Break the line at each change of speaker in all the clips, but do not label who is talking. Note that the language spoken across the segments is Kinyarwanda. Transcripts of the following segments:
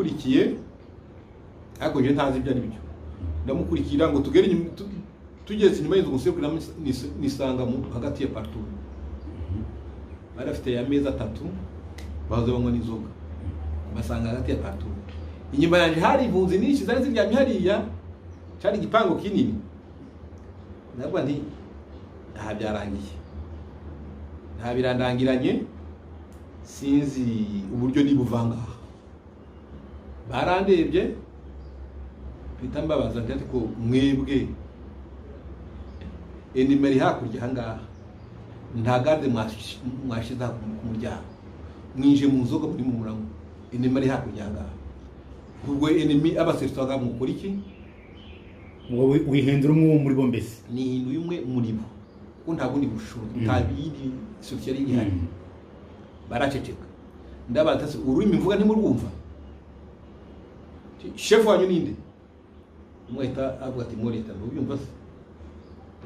ndamukurikiye ariko je ntazi ibyo ari byo ndamukurikira ngo tugere tugeze inyuma y'inzu museko nisanga mu hagati ya partout barafite ya meza 3 bazo banywa n'inzoga basanga hagati ya partout inyuma yanje hari impunzi nyinshi zari ziryamye hariya cyari igipango kinini nabwo nti aha byarangiye nta birandangiranye sinzi uburyo nibuvanga barandebye bitambabaza ndati ko mwebwe enimeri hakurya hangaha nta garde mwashiza ku muryango mwinje mu nzoga muri mu murango enimeri hakurya hangaha ubwo enemi abaseritaga mukora iki
wowe wihindura umwe muri bo mbese
ni hindu yumwe muri bo ko nta bundi bushobozi tabiri sociali ihari baraceceka ndabatase ururimi mvuga ntimurwumva chef wanyu ninde umwita avuga ati morita ubyumva se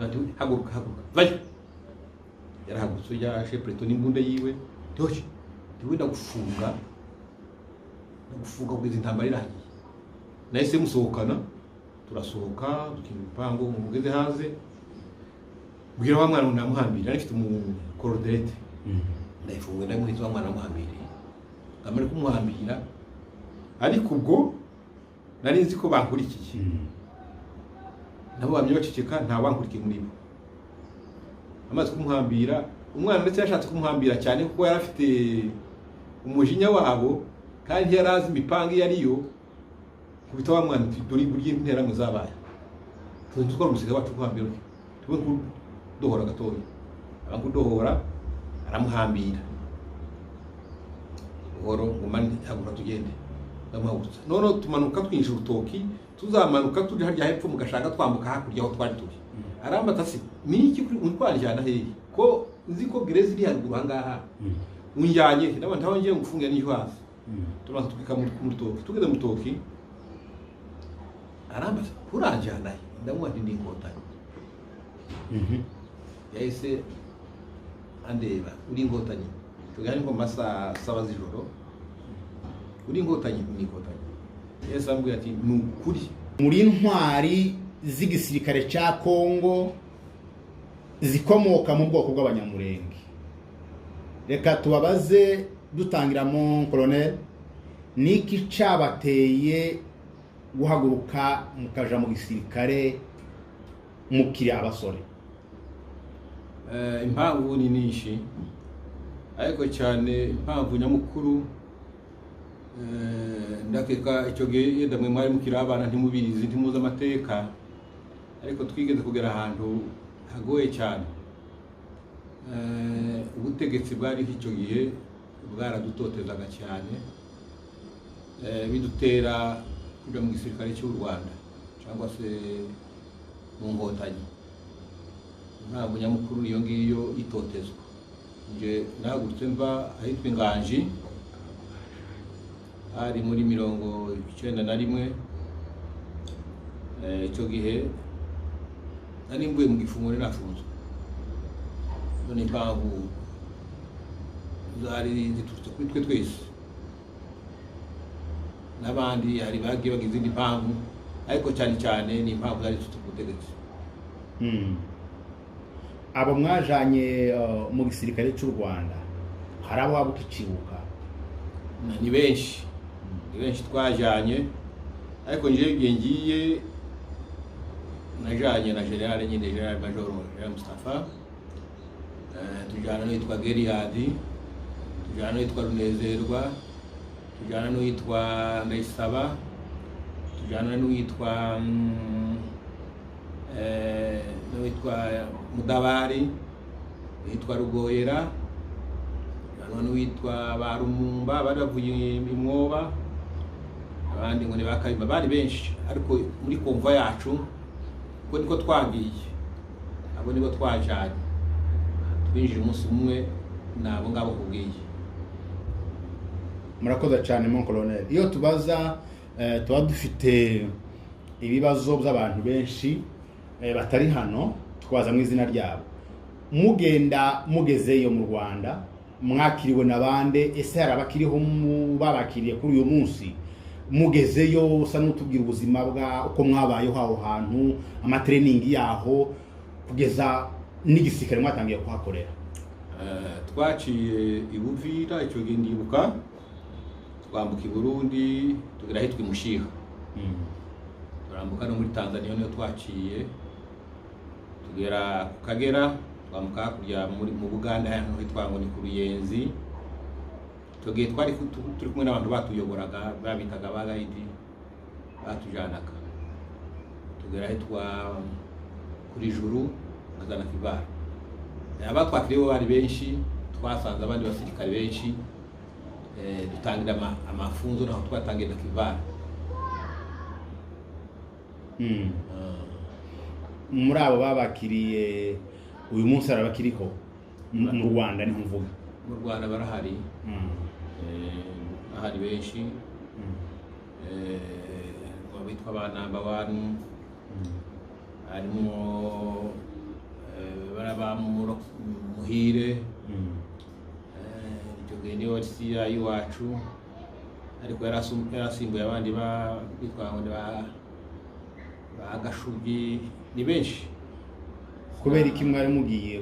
ati haguruka vayo yarahagutse ya chef preto n'imbunda yiwe toshi ndiwenda gufunga kugeza intambara irangiye nahise musohokana turasohoka dukina ibipango mugeze hanze bwira wa mwana namuhambira ari mfite mu coordinate ndayifunga ndamuhiza wa mwana namuhambira ngamari kumuhambira ariko ubwo nari nzi ko bankurikiye nabo bamye baceceka nta wankurikiye muri bo amaze kumuhambira umwana ndetse yashatse kumuhambira cyane kuko yari afite umujinya wabo kandi yarazi imipanga yariyo kubita wa mwana duri burye intera muzabaye tunzi ko umusiga wacu kuhambira tube kudohora gatoya abankudohora aramuhambira oro umani agura tugende ndamahutsa none tumanuka twinjira urutoki tuzamanuka turi harya hepfo mugashaka twambuka hakurya aho twari turi arambata se niki kuri untwarijana hehe ko nzi ko gereza iri haruguru hangaha unjyanye ndabona ntawongeye ngufungira n'icyo hasi tumaze tukika mu rutoki tugeze mu rutoki arambata kuranjana ndamuha ndi inkotanyi yahise andeba uri inkotanyi tugane ngo masa 7 z'ijoro uri inkotanyi yahise ambwira ati nukuri
muri intwari z'igisirikare cya Kongo zikomoka mu bwoko bw'abanyamurenge reka tubabaze dutangiramo colonel niki cabateye guhaguruka mukaja mu gisirikare mukiri abasore
impamvu ni nyinshi ariko cyane impamvu nyamukuru ndakeka icyo gihe yenda mwe mwari mukiri abana ntimubizi ntimuzi amateka ariko twigeze kugera ahantu hagoye cyane ubutegetsi bwari icyo gihe bwaradutotezaga cyane bidutera kujya mu gisirikare cy'u Rwanda cyangwa se mu nkotanyi ntabwo nyamukuru iyo ngiyo itotezwa nje nagurutse mva ahitwa Inganji ari muri 91 icyo gihe nari mvuye mu gifungo nafunzwe none impamvu zari ziturutse kuri twe twese n'abandi hari bagiye bagize indi mpamvu ariko cyane ni impamvu zari ziturutse ku butegetsi
abo mwajanye mu gisirikare cy'u Rwanda hari abo wabukibuka
ni benshi twajanye ariko ngiye najanye na general nyine general major Mustafa tujana n'uwitwa Geriadi tujana n'uwitwa Runezerwa tujana n'uwitwa Ndayisaba tujana n'uwitwa Mudabari witwa Rugoyera n'uwitwa Barumumba baravuye imwoba abandi ngo ni bakabimba bari benshi ariko muri konva yacu ko niko twagiye abo nibo twajanye twinjira umunsi umwe nabo ngabo kubwiye
murakoze cyane mon colonel iyo tubaza tuba dufite ibibazo by'abantu benshi batari hano twaza mu izina ryabo mugenda mugezeyo mu Rwanda mwakiriwe nabande ese hari abakiriho babakiriye kuri uyu munsi mugezeyo usa n'utubwira ubuzima bwa uko mwabayeho aho hantu amatraining yaho kugeza n'igisirikare mwatangiye kuhakorera.
Twaciye i Buvira icyo gihe ndibuka twambuka i Burundi tugera ahitwa i Mushiha turambuka no muri Tanzania niyo twaciye tugera ku Kagera twambuka hakurya mu Buganda hano hitwa ngo ni ku Ruyenzi. Tugiye twari turi kumwe n'abantu batuyoboraga babitaga abagayidi batujanaga tugera hitwa kuri Juru azana Kibara. Abatwakiriye bari benshi twasanze abandi basirikare benshi dutangira amafunzo naho twatangiye na Kibara.
Muri abo babakiriye uyu munsi arabakiriho mu Rwanda niho mvuga.
Mu Rwanda barahari ahari benshi bitwa abanamba wanu harimo baraba muhire icyo gihe niyo siya iwacu ariko yarasimbuye abandi bitwa ngo Gashugi ni benshi.
Kubera iki mwari mugiye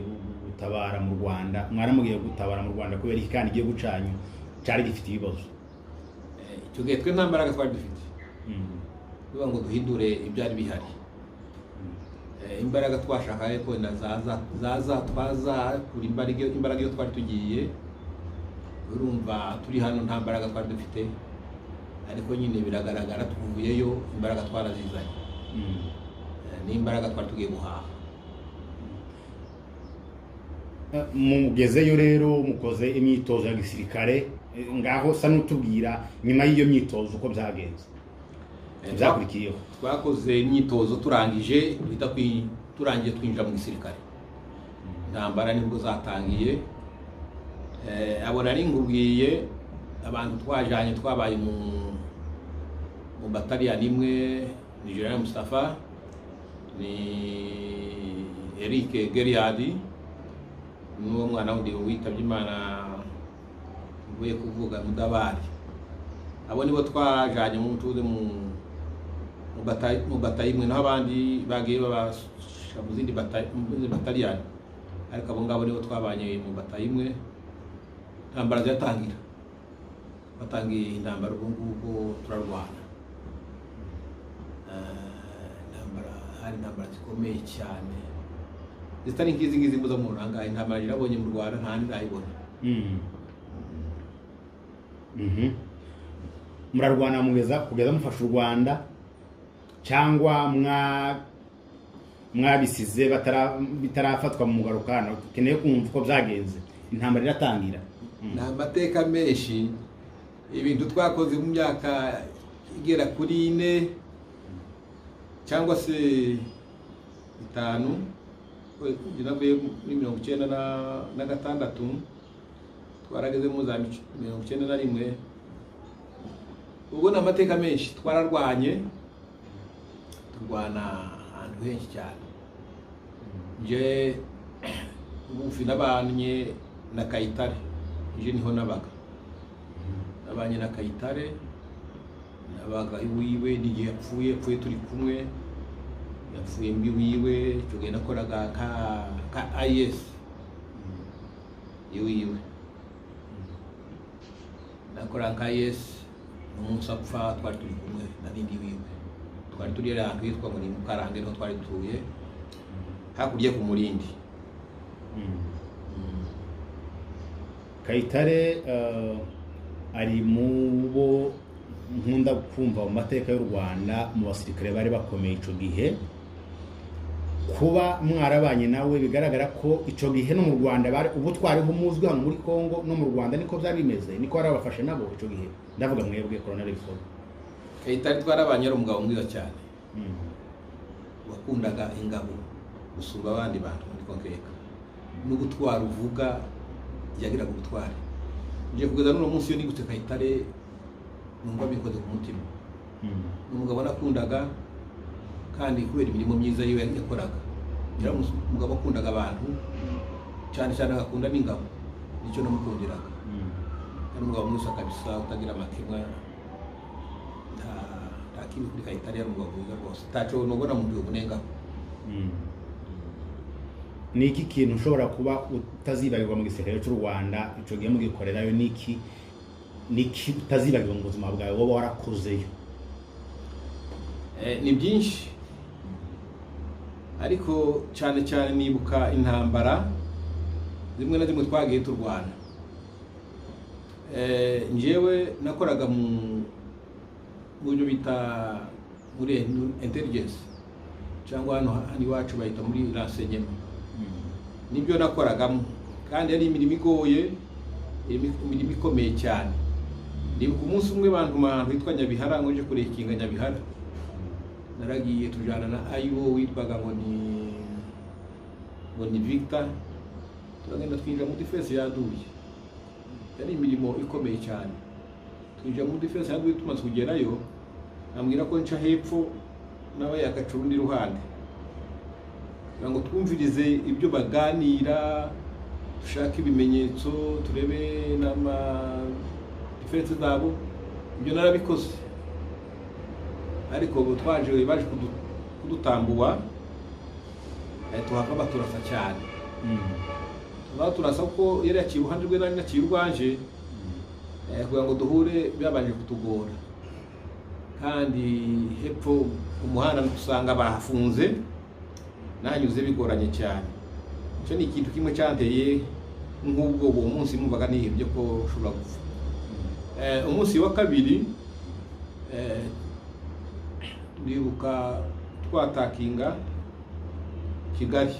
gutabara mu Rwanda kubera iki kandi igiye gucanyu cyari gifite ibibazo?
Icyo gihe twe nta mbaraga twari dufite bivuga ngo duhindure ibyari bihari. Imbaraga twashaka ko twaza kuri imbaraga iyo twari tugiye urumva turi hano nta mbaraga twari dufite ariko nyine biragaragara tuvuyeyo imbaraga twarazizanye ni imbaraga twari tugiye guhaha.
Mugezeyo rero mukoze imyitozo ya gisirikare ngaho sa n'utubwira nyuma y'iyo myitozo uko byagenze byakurikiyeho.
Twakoze imyitozo turangiye twinjira mu gisirikare intambara nibwo zatangiye. Abona ari ngubwiye abantu twajanye twabaye mu bataliyani imwe ni General Mustafa ni Eric Geriadi n'uwo mwana wundi witabye Imana mvuye kuvuga Mudabari. Abo nibo twajanye mu tuze mu batayi imwe naho abandi bagiye babasha mu zindi bataliyani ariko abo ngabo nibo twabanye mu batayi imwe. Intambara zatangira batangiye intambara ubwo ngubwo turarwana. Hari intambara zikomeye cyane zitari ngizi muza mu ranga intambara irabonye mu Rwanda nta ndayibona.
Murarwana kugeza mufasha u Rwanda cyangwa mwabisize bitarafatwa mu mugarukano? Keneye kumva uko byagenze intambara iratangira.
Nta mateka menshi ibintu twakoze mu myaka igera kuri 4 cyangwa se 5 navuye muri 1996 twarageze mu za 1991. Ubwo na mateka menshi twararwanye turwana ahantu henshi cyane. Je ubufi nabanye na Kayitare je niho nabaga nabanye na Kayitare nabaga iwiwe n'igihe yapfuye turi kumwe yapfuye mbi wiwe cyo genda koraga ka IS iwiwe nakora ka IS n'umunsi apfa twari turi kumwe n'indi wiwe twari turi ahantu hitwa ngo ni Mukarange no twari tuye hakurya ku Murindi.
Kayitare ari mu bo nkunda kumva mu mateka y'u Rwanda mu basirikare bari bakomeye ico gihe. Kuba mwarabanye nawe bigaragara ko ico gihe no mu Rwanda bari ubutwariho muzwi hano muri Kongo no mu Rwanda niko byari bimeze niko barabafashe nabo ico gihe. Ndavuga mwebwe Colonel Ifo.
Kayitare twarabanye ari umugabo mwiza cyane wakundaga ingabo gusumba abandi bantu muri Konkeka n'ubutwari uvuga yagiraga ubutwari. Nje kugeza n'uno munsi yo nigute Kayitare numva bikoze ku mutima. Umugabo nakundaga kandi kubera imirimo myiza yiwe yakoraga. Ngira umugabo akundaga abantu cyane cyane agakunda n'ingabo nicyo namukundiraga. Kandi umugabo mwiza kabisa utagira amakemwa kibi kuri Kayitare ya Rubavu rwose taco nobona mu gihugu nenga.
Ni iki kintu ushobora kuba utazibagirwa mu gisirikare cy'u Rwanda ico gihe mugikorerayo niki utazibagirwa mu buzima bwawe woba warakuzeyo?
Ni byinshi ariko cyane cyane nibuka intambara zimwe na zimwe twagiye turwana. Njewe nakoraga mu byo bita muri intelligence cyangwa hano iwacu bayita muri renseignement. Nibyo nakoragamo kandi ari imirimo igoye, imirimo ikomeye cyane. Nibuka umunsi umwe bantu hitwa Nyabihara ngoje kurekinga Nyabihara, naragiye tujana na ayo witwaga ngo ni Victor, turagenda twinjira mu defense yaduye. Yari imirimo ikomeye cyane. Twinjira mu defense yaduye tumaze kugerayo, ambwira ko nca hepfo nawe yagacurundi ruhande, ngo twumvirize ibyo baganira, dushaka ibimenyetso, turebe n'ama defense zabo. Ibyo narabikoze ariko twaje baje kudutambuwa, tuhava baturasa cyane. Turasa ko yari yaciye uruhande rwe nari naciye urwanje, kugira ngo duhure byabanje kutugora. Kandi hepfo umuhanda usanga bahafunze, nanyuze bigoranye cyane. Cyo ni ikintu kimwe cyanteye nk'ubwo uwo munsi numvaga nihebye ko ushobora gupfa. Umunsi wa kabiri ndibuka twatakinga Kigali,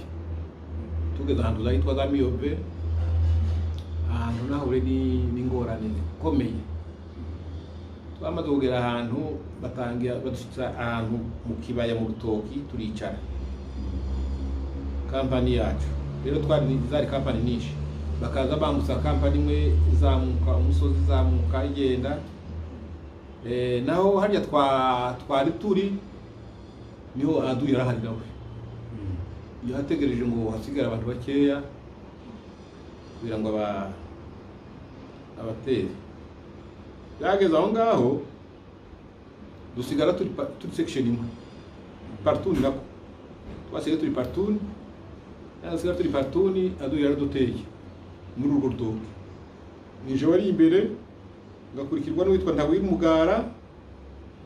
tugeze ahantu zahitwa za Miyobe, ahantu nahure n'ingorane zikomeye. Twamaze kugera ahantu batangira badushyitsa ahantu mu kibaya mu rutoki turicara. Kampani yacu rero zari kampani nyinshi, bakaza bambutsa kampani imwe izamuka umusozi izamuka igenda. Naho harya twari turi niho aduye arahari nawe. Yategereje ngo hasigara abantu bakeya kugira ngo abateze. Yageze aho ngaho dusigara turi section imwe, partout nako twasigaye turi partout, yasigara turi partout. Aduye yaraduteye muri urwo rutoki. Nije wari imbere ngakurikirwa n'uwitwa Ntawiri Mugara,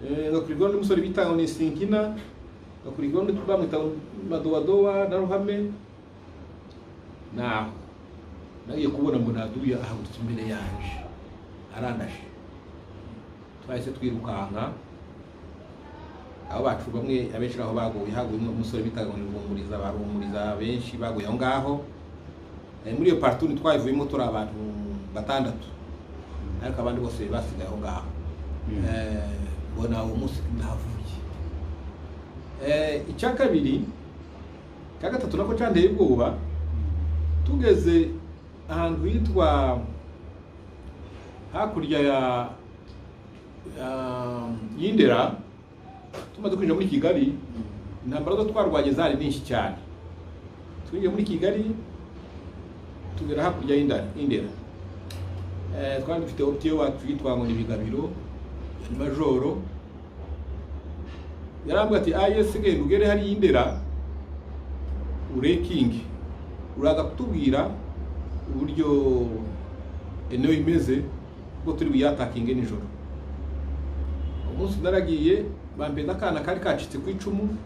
ngakurikirwa n'umusore bita ngo ni Sinkina, ngakurikirwa n'bamwita Madowadowa na Ruhame. Nagiye kubona ngo Aduye ahagurutse imbere yanje arandashe. Twahise twirukanka, abo bacu bamwe abenshi aho baguye, haguye umusore bitaga ngo Ruhumuriza, Baruhumuriza benshi baguye aho ngaho. Muri iyo partout twayivuyemo turi abantu batandatu, ariko abandi bose basigaye aho ngaho. Bona uwo munsi ndavuye. Icya kabiri ka gatatu nako cyandeye ubwoba, tugeze ahantu hitwa hakurya y'Indera, tumaze kwinjira muri Kigali. Intambara zo twarwanye zari nyinshi cyane. Twinjiye muri Kigali tugera hakurya y'Indera. Twari dufite optiyo wacu yitwa ngo ni Bigabiro Majoro. Yarambwira ati AES genda ugere hari y'Indera urekingi, uraza kutubwira uburyo eno imeze ngo turi buyatakinge nijoro. Umunsi naragiye bambeza akana kari kacitse ku icumu,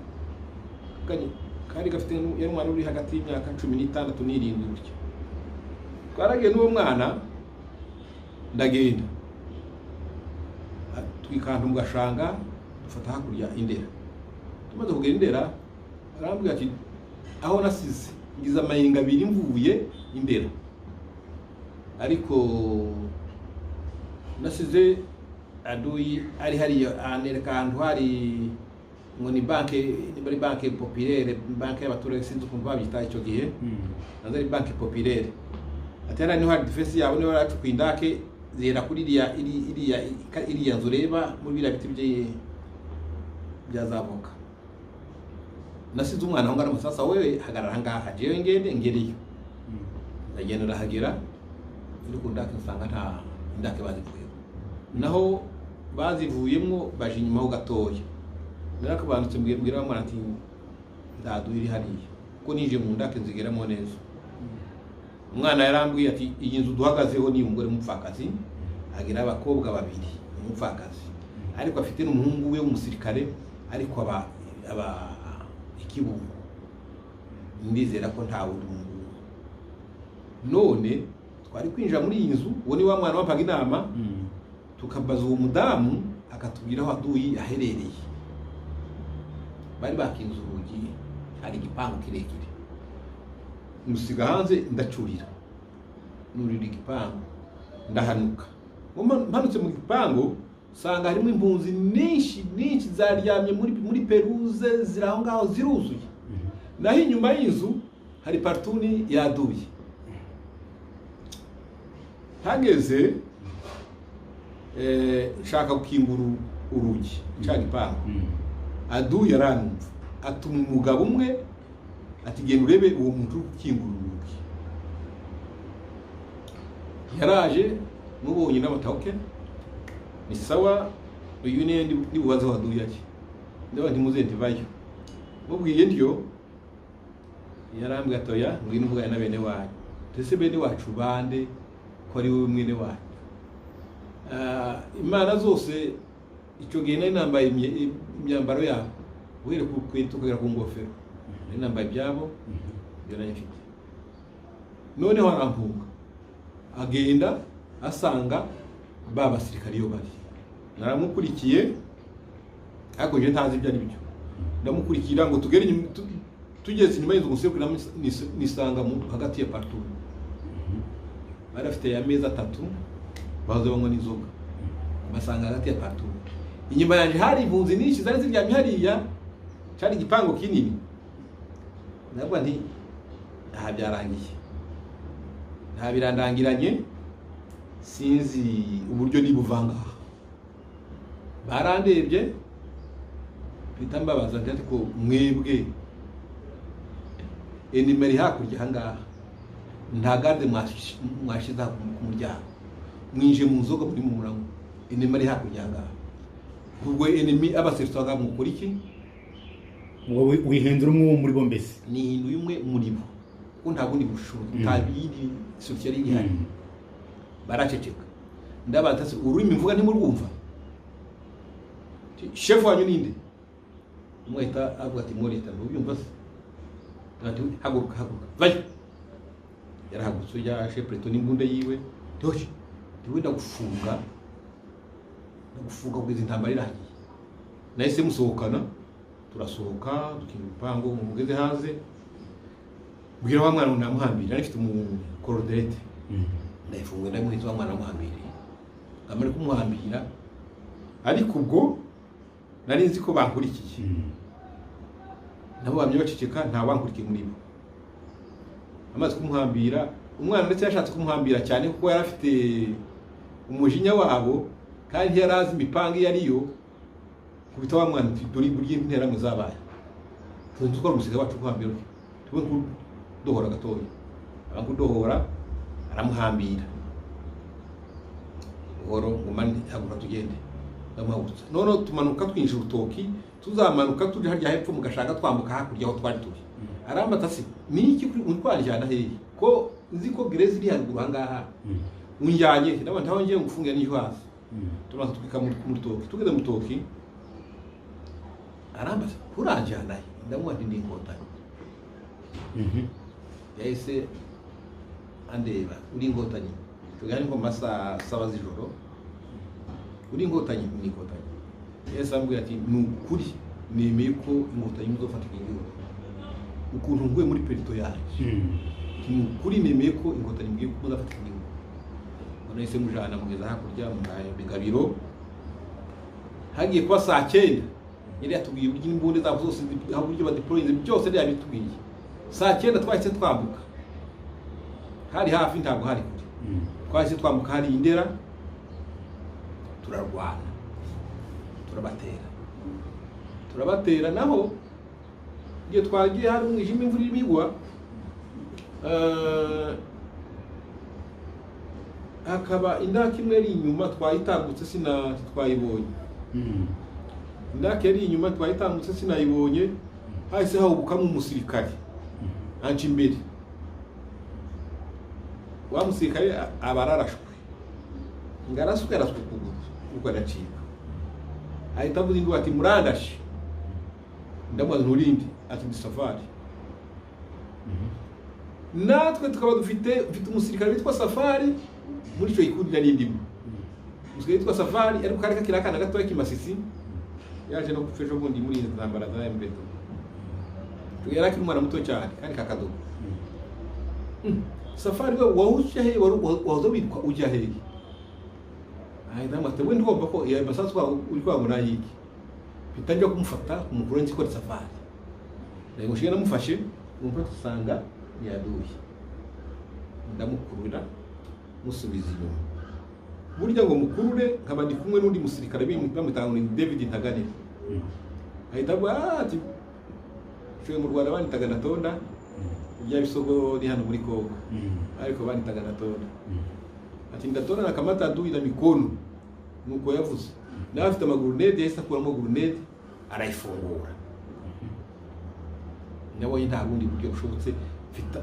kari gafite yari umwana uri hagati y'imyaka 16 n'irindwi gutya. Twaragiye n'uwo mwana ndagenda twikanda mu gashanga dufata hakurya Indera. Tumaze kugera Indera arambwira ati aho nasize ngize amahinga abiri mvuye Indera, ariko nasize Aduye ari anereka ahantu hari ngo ni banke populaire, banke y'abaturage sinzi ukuntu babyita icyo gihe. Nazari banke populaire. Ati hano niho hari defense yabo, niho baracukuye indake zera kuri iriya nzu ureba muri biriya biti byazavoka. Nasize umwana aho ngara musasa, wewe hagarara ngaha jewe ngereyo. Ndagenda ndahagera, iri ku ndake nsanga nta indake bazivuye. Naho bazivuyemo baje inyuma ho gatoya narakabandutse mbwira bamwana ati ndaduye iri hariya ko nije mu ndake nzigeramo neza umwana yarambwiye ati iyi nzu duhagazeho ni umugore mupfakazi agira abakobwa babiri umupfakazi ariko afite n'umuhungu we w'umusirikare ariko aba ikibungo ndizera ko nta wundi muntu none twari kwinjira muri iyi nzu uwo ni wa mwana wampaga inama tukabaza uwo mudamu akatubwira aho aduyi aherereye bari bakinze urugi hari igipangu kirekire musiga hanze ndacurira nurira igipangu ndahanuka mpanutse mu gipangu sanga harimo impunzi nyinshi zaryamye muri peruze ziraho ngaho ziruzuye naho inyuma y'inzu hari partuni yaduye hageze nshaka gukingura urugi nshaka ipangu aduye aranumva atuma umugabo umwe ati genda urebe uwo muntu uri gukingura urugi yaraje mubonye n'amatahuke ni sawa uyu ni bubaze waduye ake ndaba ntimuze ntivayo mubwiye ndyo yarambwe atoya ngwino uvugana na bene wanyu tese bene wacu bande ko ari wowe mwene wanyu imana zose icyo gihe nari nambaye imyambaro yabo uhere ku kweto ukagera ku ngofero nari nambaye ibyabo iyo nari mfite noneho arampunga agenda asanga ba basirikari iyo bari naramukurikiye ariko nje ntazi ibyo ari byo ndamukurikira ngo tugeze inyuma y'inzu gusekura nisanga hagati ya partout barafite ameza 3 bazo banywa n'inzoga basanga hagati ya partout inyuma yanje hari impunzi nyinshi zari ziryamye hariya cyari igipango kinini nabwo nti aha byarangiye nta birandangiranye sinzi uburyo nibuvanga barandebye bitambabaza ati ko mwebwe enimeri hakurya hangaha nta garde mwashiza ku muryango mwinje mu nzoga muri mu murango enimeri hakurya hangaha ubwo enemi abaserutsaga mu kuri iki
ngo wihindura umwe muri bo mbese
ni hindu umwe muri bo ko nta bundi bushobozi tabiri social ihari baraceceka ndabatase ururimi mvuga ntimurwumva chef wanyu ninde umwita avuga ati morita ntubyumva se ati haguruka vayo yarahagutse ya chef preto n'imbunda yiwe doshi ndiwe ndagufunga kugeza intambara irangiye nahise musohokana turasohoka dukinga ipango mugeze hanze bwira wa mwana namuhambira arifite umukorodete ndayifunga ndamuhiza wa mwana namuhambira ngamara kumuhambira ariko ubwo nari nzi ko bankurikiye nabo bamye baceceka nta wankurikiye muri bo amaze kumuhambira umwana ndetse yashatse kumuhambira cyane kuko yari afite umujinya wabo kandi yarazi imipanga yariyo kubita wa mwana duri burye intera mu zabaye tunzi ko umusiga wacu kuhambira tube dohora gatoya abantu dohora aramuhambira oro ngumane hagura tugende ndamahutsa none tumanuka twinjira urutoki tuzamanuka tuje harya hepfo mugashaka twambuka hakurya aho twari turi arambata se niki kuri untwarijana hehe ko nzi ko gereza iri haruguru hangaha unjyanye ndabona ntaho ngiye ngufunga n'icyo hasi tumaze twika mu rutoki tugeze mu rutoki arambata kuranjyana ndamuha ndi inkotanyi yahise andeba uri inkotanyi tugane ko masa 7 z'ijoro uri inkotanyi ni inkotanyi yahise ambwira ati nukuri nemeye ko inkotanyi muzofata igihugu ukuntu nguye muri perito yaje nukuri nemeye ko inkotanyi mgiye muzafata igihugu nahise mujana mugeza hakurya mu bigabiro hagiye kwa saa 9 yari yatubwiye uburyo imbunde zabo zose aho buryo badeployinze byose yari yabitubwiye saa 9 twahise twambuka hari hafi ntabwo hari kure twahise twambuka hari Indera turarwana turabatera naho igihe twagiye hari umwijima imvura irimo igwa akaba indake imwe ari inyuma twayitambutse twayibonye. Indake yari inyuma twayitambutse sinayibonye, hahise hahubukamo umusirikare anca imbere. Wa musirikare abararashwe, ngaraswe kuguru uko aracika. Ahita avuga ngo ati murandashe. Ndamaze nturindi ati ndi Safari. Natwe tukaba dufite umusirikare witwa Safari muri cyo ikundi nari ndimo. Umusirikare witwa Safari ariko kareka kirakana gatoya kimasisi yaje no gufesha ubundi muri intambara za Mbeto. Tugera kimwana muto cyane kandi kakadogo. Safari we wawushya he wazo bitwa ujya he. Ahita mate we ndumva ko ya masasu uri kwa munayiki. Bitajya kumufata umukuru nzi ko ari Safari. Rego shiye namufashe umva tusanga yaduye. Ndamukurura musubiza inyuma. Burya ngo mukurure nkaba ndi kumwe n'undi musirikare bamutanga ni David Ntagane. Ahita ati cyo mu Rwanda banitaga Natonda. Bya bisogo ni hano muri Kongo. Ariko banitaga Natonda. Ati ndatora na kamata adui na mikono. Nuko yavuze. Na afite amagurunede yesa kuramo gurunede arayifungura. Nawe nta bundi buryo bushobotse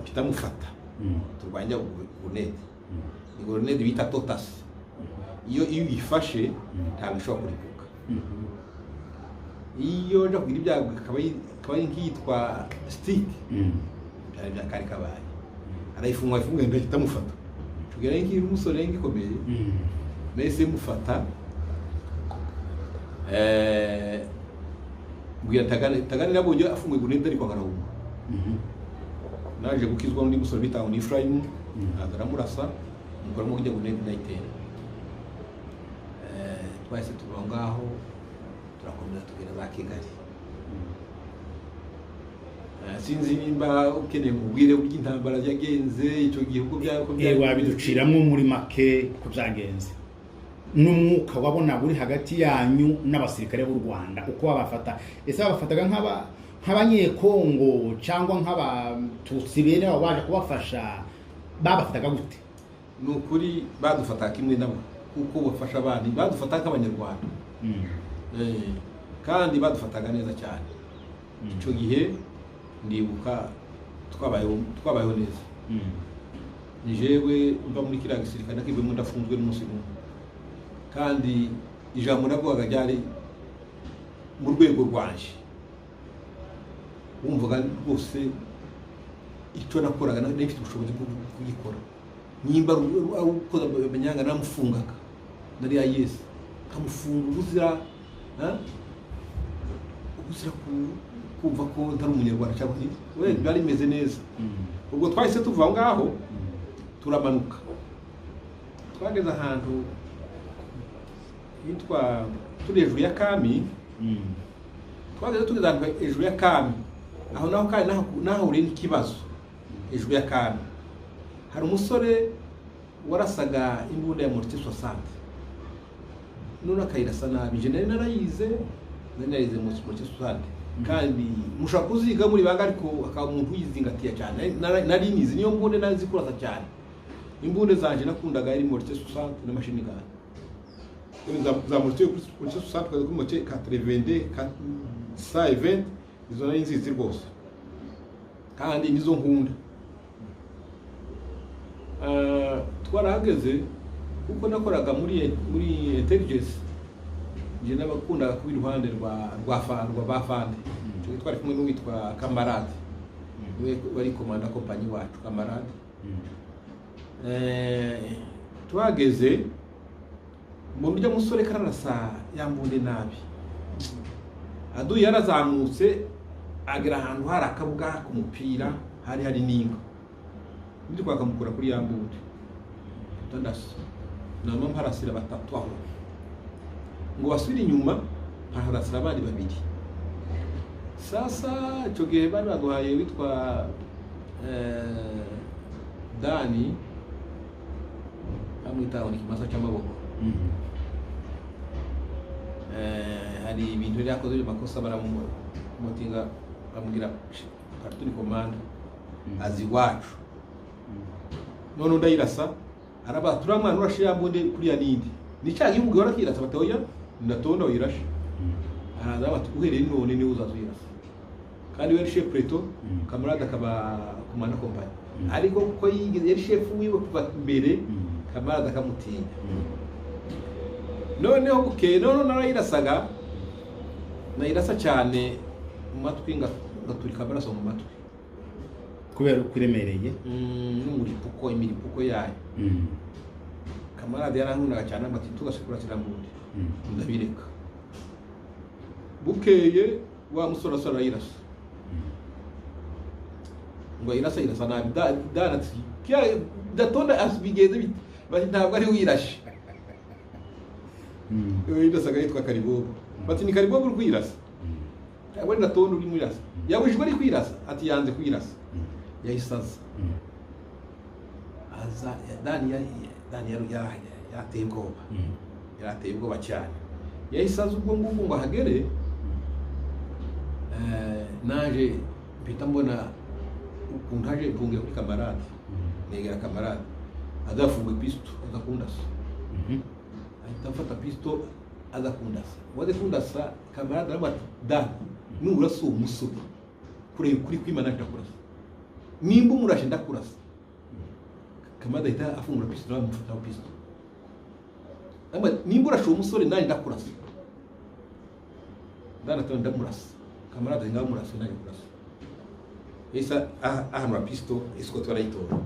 fitamufata. Turwanya gurunede. Ni gurunede bita totas. Iyo yifashe ntabwo ishobora kuripuka. Iyo nja kugira ibyago akaba nkitwa stick. Bya kari kabaye. Arayifunga ndahita mufata. Tugera ngira umusore ngikomeye. Nese mufata mbwira Tagane nabonye afunguye gurunede ariko ngarahuma. Naje gukizwa n'undi musore bitaho ni Ephraim agaramurasa mukora mu kujya gurunede nayitera. Twahise tuva ngaho turakomeza tugera za Kigali. Sinzi nimba ukeneye kubwire ubw'intambara yagenze icyo gihugu byako
wabiduciramo muri make ko byagenze. N'umwuka wabona buri hagati yanyu n'abasirikare b'u Rwanda uko babafata. Ese babafataga nk'abanyekongo cyangwa nk'abatutsi bene abo baje kubafasha babafataga gute?
Nukuri badufataga kimwe nabo uko bafasha abandi badufataga nk'abanyarwanda. Kandi badufataga neza cyane. Icyo gihe ndibuka twabayeho neza. Nijewe mva muri kiriya gisirikare nakivemo ndafunzwe n'umunsi umwe. Kandi ijambo navugaga ryari mu rwego rwanje. Wumvaga rwose icyo nakoraga nafite ubushobozi bwo kugikora. Nimba ukoza abanyanga namufungaga. Nari Yesu kamufunga ubuzira kumva ko ntari umunyarwanda cyangwa we byari meze neza. Ubwo twahise tuva ngaho turamanuka. Twageze ahantu yitwa turi hejuru ya Kami. Twageze tugeze ahantu hejuru ya Kami. Aho naho kandi naho uri ikibazo hejuru ya Kami. Hari umusore warasaga imbunda ya Mortier 60. None akayirasa nabi. Je narayize Mortier 60. Kandi mushaka kuziga muri banga ariko akaba umuntu yizingatiye cyane. Nari nizi niyo mbunde nazi kurasa cyane. Imbunde zanje nakundaga ari Mortier 60 na machine gun. Za Mortier 60 kwa Mortier 82 120 izo nari nzizi rwose. Kandi nizo nkunda. Twarahageze kuko nakoraga muri intelligence. Je nabakunda ku iruhande rwa bafande. Cyo twari kumwe n'uwitwa Kamarade. We wari komanda kompanyi wacu Kamarade. Twageze mu buryo musore kararasa yambunde nabi. Adu yarazamutse agera ahantu hari akabuga k'umupira hari n'inka. Ndi kwakamukura kuri yambunde. Tandasa. Nama mparasira batatu aho. Ngo basubire inyuma harasira abandi babiri. Sasa icyo gihe bari baduhaye witwa Dani amwitaho ni kimasa cy'amaboko. Hari ibintu yakoze makosa baramutinga bamugira parturi komanda azi wacu. None ndayirasa araba turamwana urashira mbonde kuri ya nindi nica gihugu warakirasa batoya ndatonda wirashe araza bati uhereye none ni uzazwirasa kandi we chef preto kamarada akaba kumana company ariko ko yigeze yari chef wiwe kuva mbere kamarada akamutinya noneho bukeye none narayirasaga nayirasa cyane mu matwi ngaturika amaraso mu matwi
kubera kuremereye
n'umuripuko imiripuko yayo kamarade yarankundaga cyane amati tugasekura kirambundi ndabireka bukeye wa musora sora yirasa ngo irasa nabi danati kya datonda asbigeze bit bati ntabwo ari wirashe irasaga yitwa Karibobo bati ni Karibobo urwirasa we ndatonda uri mwirasa yabujwe ari kwirasa ati yanze kwirasa yahisaza aza Daniel yateye ubwoba cyane yahisaza ubwo ngubwo ngo hagere naje mpita mbona ukuntaje mpunge kuri kamarade negera kamarade adafunga pisto adakundasa atafata pisto adakundasa wade kundasa kamarade arabati da nuraso umusoro kuri kwimana ndakurasa nimba umurashe ndakurasa kamarade ahita afungura pisto n'amufata pisto ama nimba urashe umusore nani ndakurasa dana ndamurasa kamarade ngamurasa nani kurasa esa ahamra pisto isko twarayitora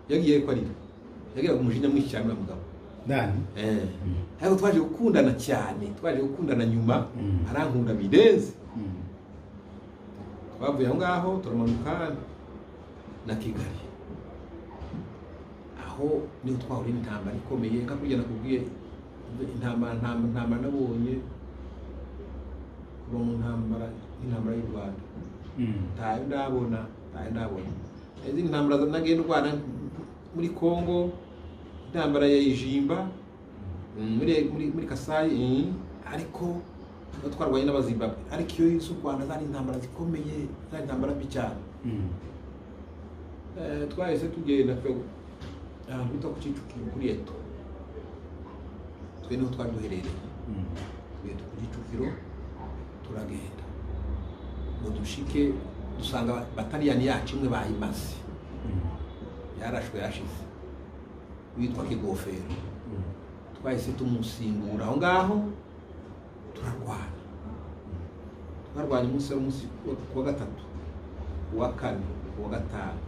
yagiye ko ari yagira umujinya mwinshi cyane na mugabo
Dani
ariko twaje gukundana cyane twaje gukundana nyuma arankunda birenze twavuye aho ngaho turamanuka na Kigali aho niho twahura intambara ikomeye kakugena kubwiye intambara nabonye mu intambara y'u Rwanda tayo ndabona ezi intambara nagenda Rwanda muri Kongo intambara ya Ijimba muri Kasai ariko twarwanye n'abazimbabwe ariko iyo y'u Rwanda zari intambara zikomeye zari intambara mbi cyane twahise tugenda ahantu bita ku Kicukiro kuri Eto twe niho twari duherereye tugenda ku Kicukiro turagenda ngo dushike dusanga bataliyani yacu imwe bayimaze yarashwe yashize witwa Kigofero twahise tumusimbura aho ngaho turarwanya umunsi wa gatatu uwa kane uwa gatanu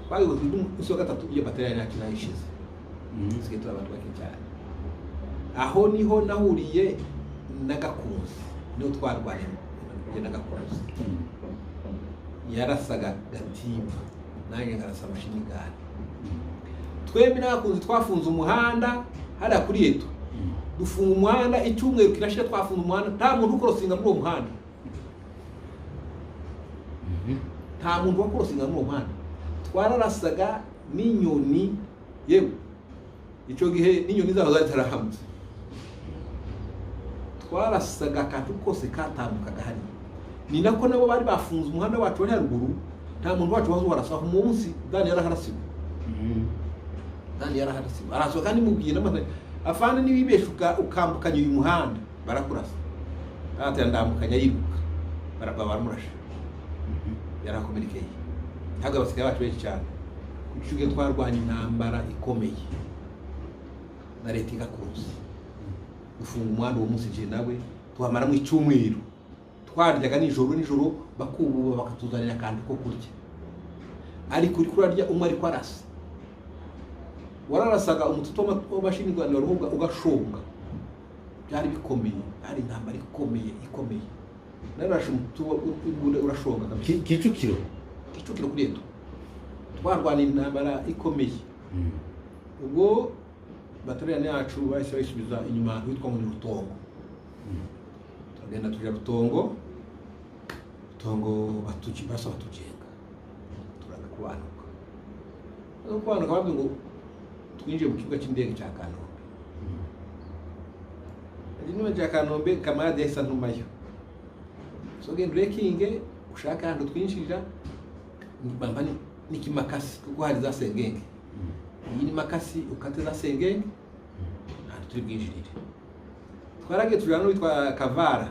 twageze ku munsi wa gatatu iyo bataliyani yacu nayishize nsigaye turi abantu bake cyane aho niho nahuriye na Gakunzi niho twarwanye na Gakunzi yarasaga Gatimba nanjye nkarasa amashinigani twembi n'Abakunzi twafunze umuhanda hariya kuri Eto dufunga umuhanda icyumweru kirashira twafunze umuhanda nta muntu ukorosinga muri uwo muhanda nta muntu wakorosinga muri uwo muhanda twararasaga n'inyoni yewe icyo gihe n'inyoni zaho zari zarahamutse twarasaga akantu kose katambukaga hariya ni nako nabo bari bafunze umuhanda wacu wari haruguru nta muntu wacu wazo warasa ku munsi Dani yaraharasiwe araso kandi mubwiye n'amata afande nibibeshuka ukambukanya uyu muhanda barakurasa ati ndambukanya yiruka baramurasha yarakomerekeye ntabwo abasigaye bacu benshi cyane kucyuge twarwanya intambara ikomeye na leta igakuruza ufunga umuhanda uwo munsi je nawe tuhamara mu icyumweru twaryaga nijoro bakububa bakatuzanira kandi ko kurya ariko uri kurarya umwe ari kwarasa wararasaga umututo w'amashini Rwanda ruhuga ugashonga byari bikomeye ari intambara ikomeye narashe umututo urashonga kabisa
Kicukiro
kuri Eto twarwana intambara ikomeye ubwo bataliyani yacu bahise bayisubiza inyuma hitwa muri Rutongo tugenda tujya Rutongo basaba tugenga turakubanuka babwiye ngo twinjiye mu kibuga cy'indege cya Kanombe niba cya Kanombe kamarade yahise antumayo so genda urekinge ushaka ahantu twinjirira nikimakasi kuko hari za sengenge iyi ni makasi ukate za Sengenge ntabwo turi bwinjirire. Twaragiye tujana n'uwitwa Kavara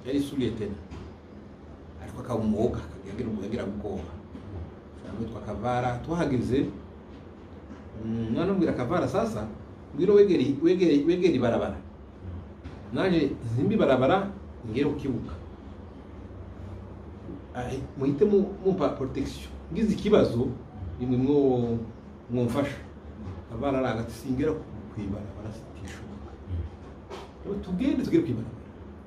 yari isuriye tena ariko akaba umwuga yagira ubwoba. N'uwitwa Kavara tuhageze mwana mbwira Kavara sasa mbwira wegeri barabara naje zimbi barabara ngere ukibuka muhite mumpa protection ngize ikibazo nimwe mwomfasha. Kavara aragati singera kwibara barasitishoboka tugende kwibara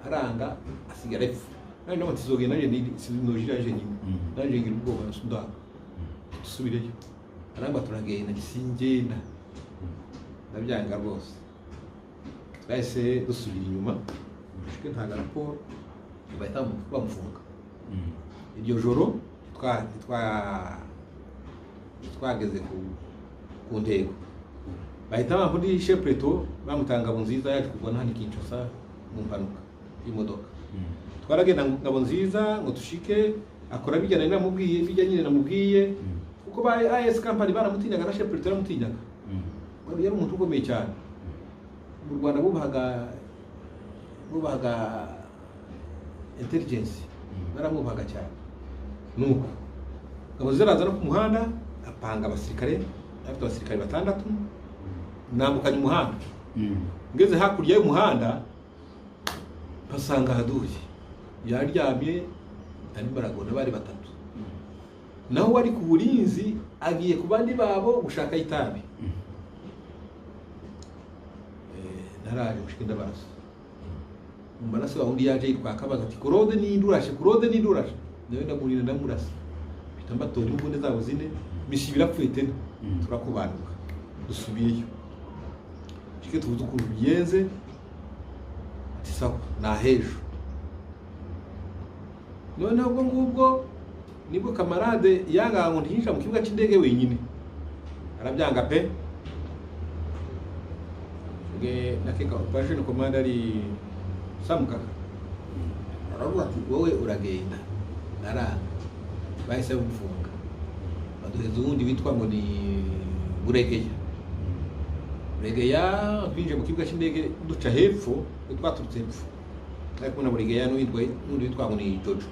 aranga asigara epfo nari no tizogenda naje sinojiraje nyine naje ngira ubwoba nsundaka tusubireyo aramba turagenda gisingenda ndabyanga rwose. Bahise dusubira inyuma ushike ntaga raporo bahita bamufunga. Iryo joro twageze ku ndego bahita bampudi chef preto bamutanga Ngabonziza yaje kugwa hano Kinshasa mu mpanuka y'imodoka. Twaragenda Ngabonziza ngo tushike akora bijyana namubwiye bijyanye namubwiye kuko ba AS company baramutinyaga na chef preto baramutinyaga. Yari umuntu ukomeye cyane mu Rwanda bubahaga intelligence baramubahaga cyane. Nuko Ngabonziza araza no ku muhanda apanga abasirikare afite abasirikare 6 nambukanye umuhanda ngeze hakurya y'umuhanda pasanga haduye yaryamye ari baragona bari 3 naho wari ku burinzi agiye ku bandi babo gushaka itabi. Naraje gushika ndabaza umbarase wa undi yaje yitwa Kabaza ati Claude ni ndurashe nawe ndamurira ndamurasa bitamba tori mbone zabo zine mishibira pfete turakubanuka dusubiyeyo shike tuvuze ukuntu biyenze ati sawa na hejo none ubwo ngubwo nibwo kamarade yanga ngo ntisha mu kibuga cy'indege wenyine arabyanga pe nakeka operation commander ari Samukaka aravuga ati wowe uragenda naranga bahise bumufunga baduheza uwundi witwa ngo ni Buregeya twinje mu kibuga cy'indege duca hepfo twaturutse hepfo ariko na Buregeya n'undi witwa ngo ni Jojo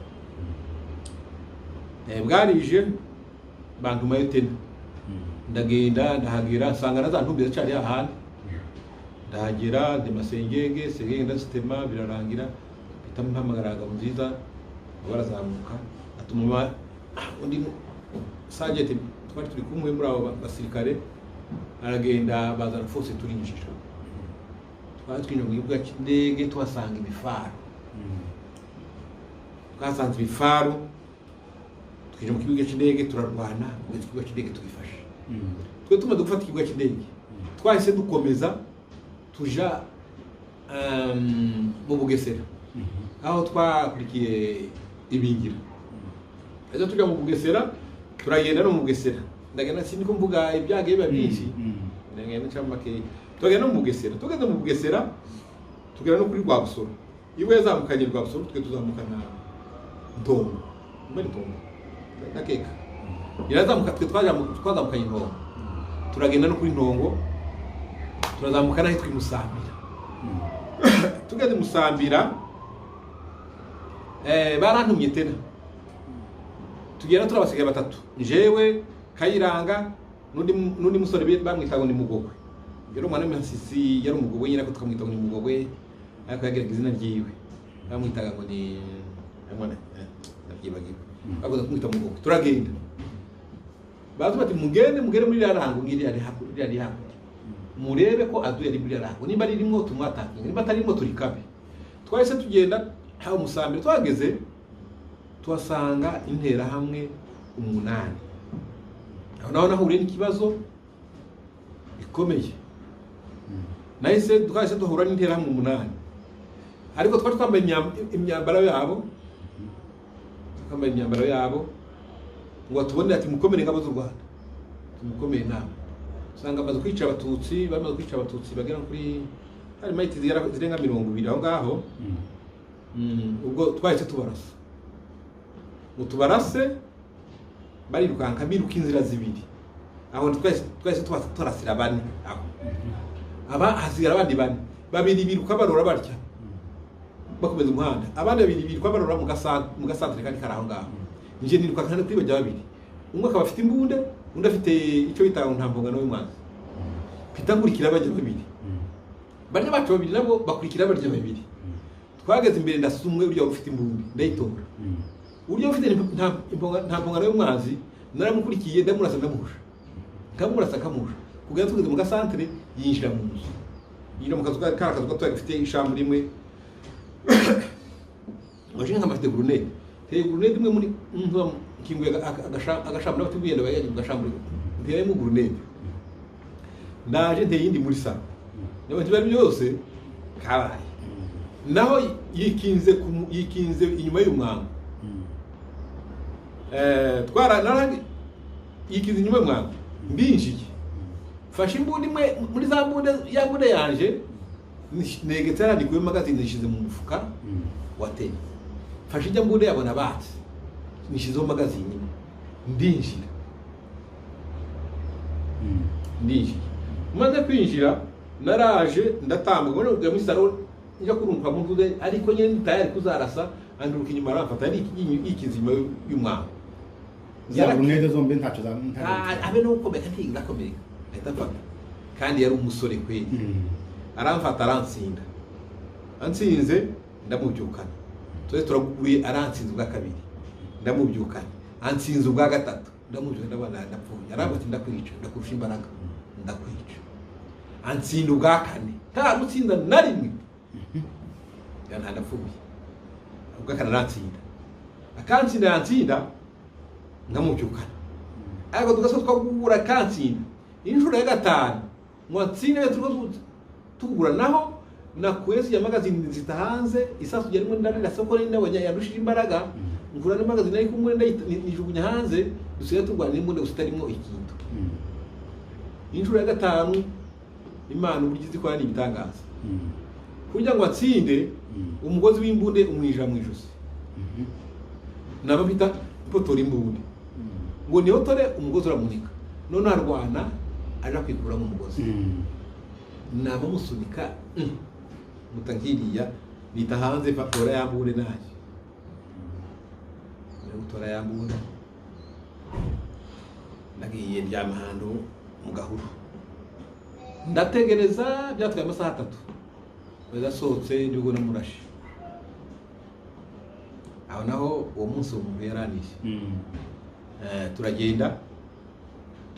bwarije bantumayo tena ndagenda ndahagera nsanga nazantumbiza cyari ahandi ndahagera Sengenge ndasitema birarangira bitamuhamagara Ngabonziza barazamuka atuma undi sergeant twari turi kumwe muri abo basirikare aragenda bazana force turinjira twari twinjira mu kibuga cy'indege tuhasanga imifaro twasanze imifaro twinjira mu kibuga cy'indege turarwana mu kibuga cy'indege tugifasha twe tumaze gufata ikibuga cy'indege twahise dukomeza tuja mu Bugesera aho twakurikiye Ibingira. Ejo tujya mu Bugesera turagenda no mu Bugesera ndagenda siniko mvuga ibyagiye biba byinshi ndagenda cyambake tugenda mu Bugesera tugeze mu Bugesera tugera no kuri Rwabusoro iwe yazamukanye Rwabusoro twe tuzamukana Ntongo muri Ntongo nakeka irazamuka twe twazamukanye Ntongo turagenda no kuri Ntongo turazamukana hitwa Musambira tugeze Musambira barantumye tena tugera turabasigaye 3 jewe Kayiranga nundi musore bamwitaga ni Mugogwe yero mwana w'Impyisi yari umugogwe nyine ko tukamwitaga ni Mugogwe ariko yagira izina ryiwe bamwitaga ngo ni mwana nakibagiwe bavuga kumwita Mugogwe turagenda bazo bati mugende muri Rango ngiri ari hakurya murebe ko aduye ari muri Rango nimba ririmo tumwatakinga nimba atarimo turikabe twahise tugenda hawo Musambira twageze tuhasanga intera hamwe 8 naho nahuriye n'ikibazo bikomeye nahise twahise duhura n'intera hamwe 8 ariko twari twambaye imyambaro yabo ngo tubone ati mukomere ngabo z'u Rwanda tumukomeye nabo usanga bazo kwica abatutsi bagera kuri hari mayiti zirenga 20 aho ngaho ubwo twahise tubarasa mutubarase bari rukanka biruka inzira zibiri aho twese turasira bane aho aba hasigara abandi bane babiri biruka barora barya bakomeza umuhanda abandi babiri biruka barora mu gasantere kandi karaho ngaho nje niruka kandi kwibajya babiri umwe akaba afite imbunda undi afite icyo bita ntambongano y'umwanzi pita nkurikira bajya babiri barya bacu babiri nabo bakurikira barya babiri twageze imbere ndasumwe uryo ufite imbunda ndayitora uryo ufite ntambongano y'umwanzi naramukurikiye ndamurasa ndamuhusha nkamurasa kamusha kugeza tugeze mu gasantere yinjira mu nzu yinjira mu kazu kazu gato gafite ishambu rimwe waje nkamafite grenade teye grenade imwe muri kinguye agashambu n'abatubiye ndabayaje mu gashambu nteye mu grenade ndaje nteye yindi muri sala n'abantu bari byose kabaye naho yikinze inyuma y'umwango narangi yikinze inyuma y'umwango mbinjiye fashe imbunda imwe muri za mbunda yanje negetse arandikuye magazine nishize mu mufuka wateye fashe ijya mbunda yabona batse nishizeho magazine imwe ndinjira maze kwinjira naraje ndatambuka muri muri salon njya kurumva mu nzuze ariko nyine tayari kuzarasa anduruka inyuma aramfata ari ikizima y'umwango
ya runede zombe ntacho
abe no komeka ntiga komeka ahita kandi yari umusore kweli aramfata arantsinda antsinze ndamubyukana twese turaguye arantsinze ubwa kabiri ndamubyukana antsinze ubwa gatatu ndamubyukana ndabana ndapfuye arabati ndakwica ndakurusha imbaraga ndakwica antsinda ubwa kane nta gutsinda na rimwe yana ndapfuye ubwa kane arantsinda akantsinda yantsinda ngamubyukana ariko tugaso twagura kantsinda inshuro ya gatanu mwatsinda tugura naho nakwezi ya magazine zita hanze isasu yari mu ndani nasoko ni nabanya yarushije imbaraga ngura na magazine ariko umwe nijugunya hanze dusigaye turwana n'imbundi usitarimo ikintu inshuro ya gatanu Imana uburyo ikora ni ibitangaza kugira ngo atsinde umugozi w'imbunde umwijira mu ijosi naba bita ipoto imbunde ngo niyo tore umugozi uramunika none arwana aje kwikura mu mugozi naba musunika mutankiriya nita hanze fatora yambure naje utora yambure nagiye ryamahando mu gahuru ndategereza byatwaye amasaha 3 bazasohotse nibwo namurashe aho naho uwo munsi umuntu yaranishe turagenda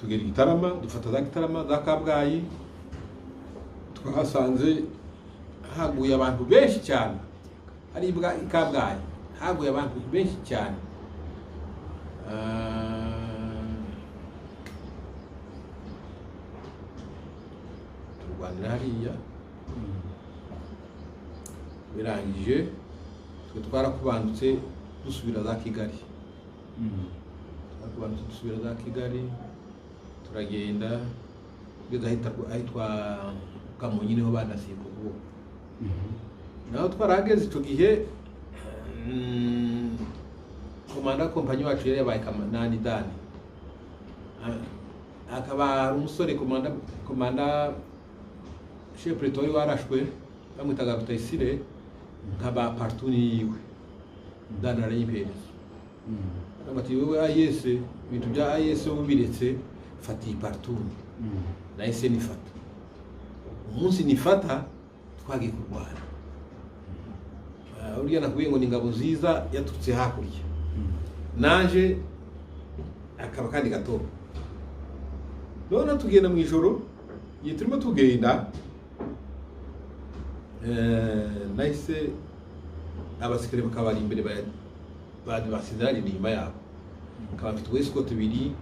tugera Gitarama dufata za Gitarama za Kabgayi twahasanze haguye abantu benshi cyane ari ibwa Kabgayi haguye abantu benshi cyane turwanira hariya birangije twe twarakubandutse dusubira za Kigali dusubira za Kigali turagenda bigeza ahitwa Kamonyi niho bandasiye kuvuga naho twarageze icyo gihe komanda kompanyi wacu yari yabaye Kamanani Dani akaba umusore komanda chef pretori warashwe bamwitaga Rutayisire nkaba partuni yiwe Dani arayipereza bati wewe AES ibintu bya AES ubiretse fati partuni na ese nifata umunsi nifata twagiye kurwana uriya nakubiye ngo ni ingabo ziza yaturutse hakurya naje akaba kandi gato none tugenda mu ijoro yiturimo tugenda nahise abasikare bakabari imbere basindari inyuma yabo akaba mfite wesiko tubiri